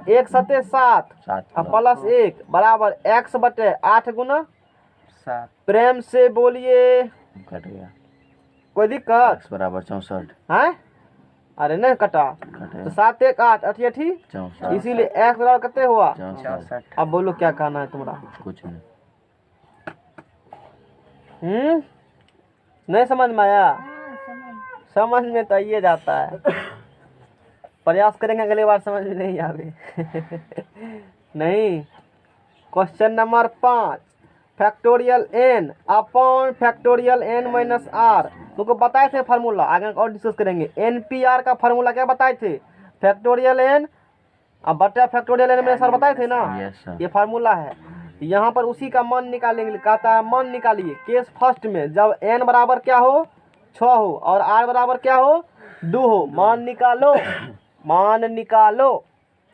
1 सते 7 अब प्लस 1 बराबर x/8 गुना 7। प्रेम से बोलिए, कट गया। कोई दिक्कत? x बराबर 64 है? अरे नहीं कटा, तो 7 1 8 8 8, 64 इसीलिए x बराबर कितने हुआ? 64। अब बोलो क्या कहना है तुम्हारा? कुछ नहीं। नहीं समझ में आया? समझ में तो आइए जाता है, प्रयास करेंगे अगली बार समझ में नहीं आवे। नहीं। Question number 5, factorial n upon factorial n minus r। तुमको बताए थे फार्मूला, आगे और डिस्कस करेंगे। NPR का फार्मूला क्या बताए थे? फैक्टोरियल n अब बटा फैक्टोरियल n माइनस r बताए थे ना। Yes sir. ये फार्मूला है, यहाँ पर उसी का मान निकालेंगे। कहता है मान निकालिए। केस फर्स्ट में जब n बराबर क्या हो? 6 हो और r बराबर क्या हो? 2 हो। मान निकालो, मान निकालो,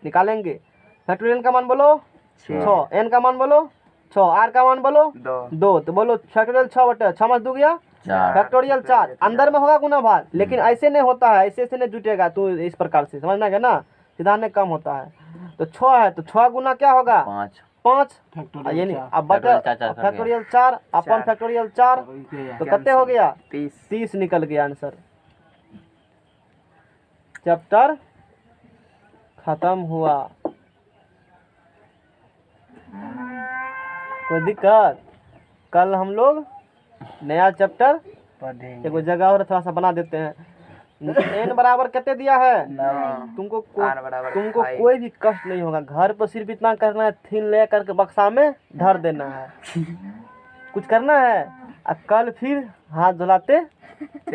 निकालेंगे। फैक्टोरियल का मान बोलो 6, n का मान बोलो 6, r का मान बोलो 2। तो बोलो फैक्टोरियल 6/6 में 2 गया 4 फैक्टोरियल 4। अंदर में होगा गुना भाग, लेकिन ऐसे नहीं होता है, ऐसे नहीं जुटेगा। तू इस प्रकार से समझना है ना, सीधा नहीं कम होता है। तो 6 है तो 6 गुना क्या होगा? 5 यानी अब बटा फैक्टोरियल 4 अपन फैक्टोरियल 4 तो कितने हो गया? 30 निकल गया आंसर। चैप्टर खत्म हुआ। कोई दिक्कत? कल हम लोग नया चैप्टर एक जगह और थोड़ा सा बना देते हैं। n बराबर कितने दिया है? तुमको कोई भी कष्ट नहीं होगा। घर पर सिर्फ इतना करना है, थीन ले करके बक्सा में धर देना है, कुछ करना है, कल फिर हाथ धुलाते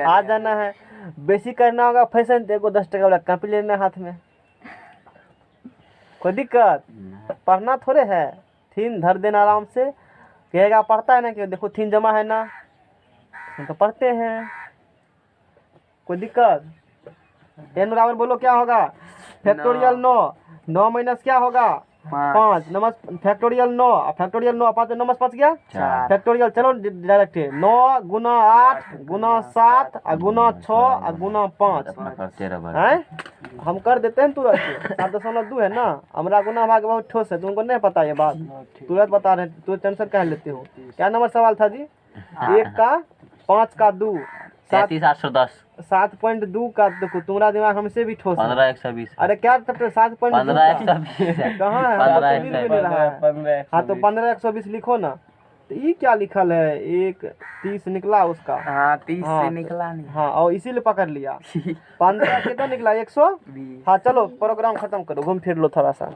आ जाना है। बेसी करना होगा फैशन, देखो 10 टका वाला कॉपी लेना हाथ में। कोई दिक्कत? पढ़ना थोड़े है, थीन धर देना आराम से। कहेगा पढ़ता है ना, कि देखो थीन जमा है ना, हम तो पढ़ते हैं। कोई दिक्कत? n बराबर बोलो क्या होगा? फैक्टोरियल 9 माइनस क्या होगा? 5 नमस फैक्टोरियल 9 फैक्टोरियल 9 5 नमस 5 गया 4 फैक्टोरियल। चलो डायरेक्ट है 9 गुना 8 गुना 7 गुना 6 गुना 5 करते रहो हैं। हम कर देते हैं तुरंत। 7.2 है ना, हमारा गुना भाग बहुत ठोस है, तुमको नहीं पता ये बात, तुरंत बता रहे, तुरंत टेंशन कह लेते हो। क्या नंबर सवाल था जी? 1 का 5 का 2 33 810 7.2 का देखो, तुम्हारा दिमाग हमसे भी ठोस है। 15 120 अरे क्या चैप्टर 7.2 15 120 कहाँ है? 15 तो मिल भी नहीं रहा है। 15 हाँ तो 15 120 लिखो ना। तो ये क्या लिखल है, 1 30 निकला उसका। हाँ 30 हाँ, से निकला नहीं। हाँ और इसीलिए पकड़ लिया। 15 कितना निकला 100। हाँ चलो प्रोग्राम खत्म करो, घूम फिर लो थोड़ा सा।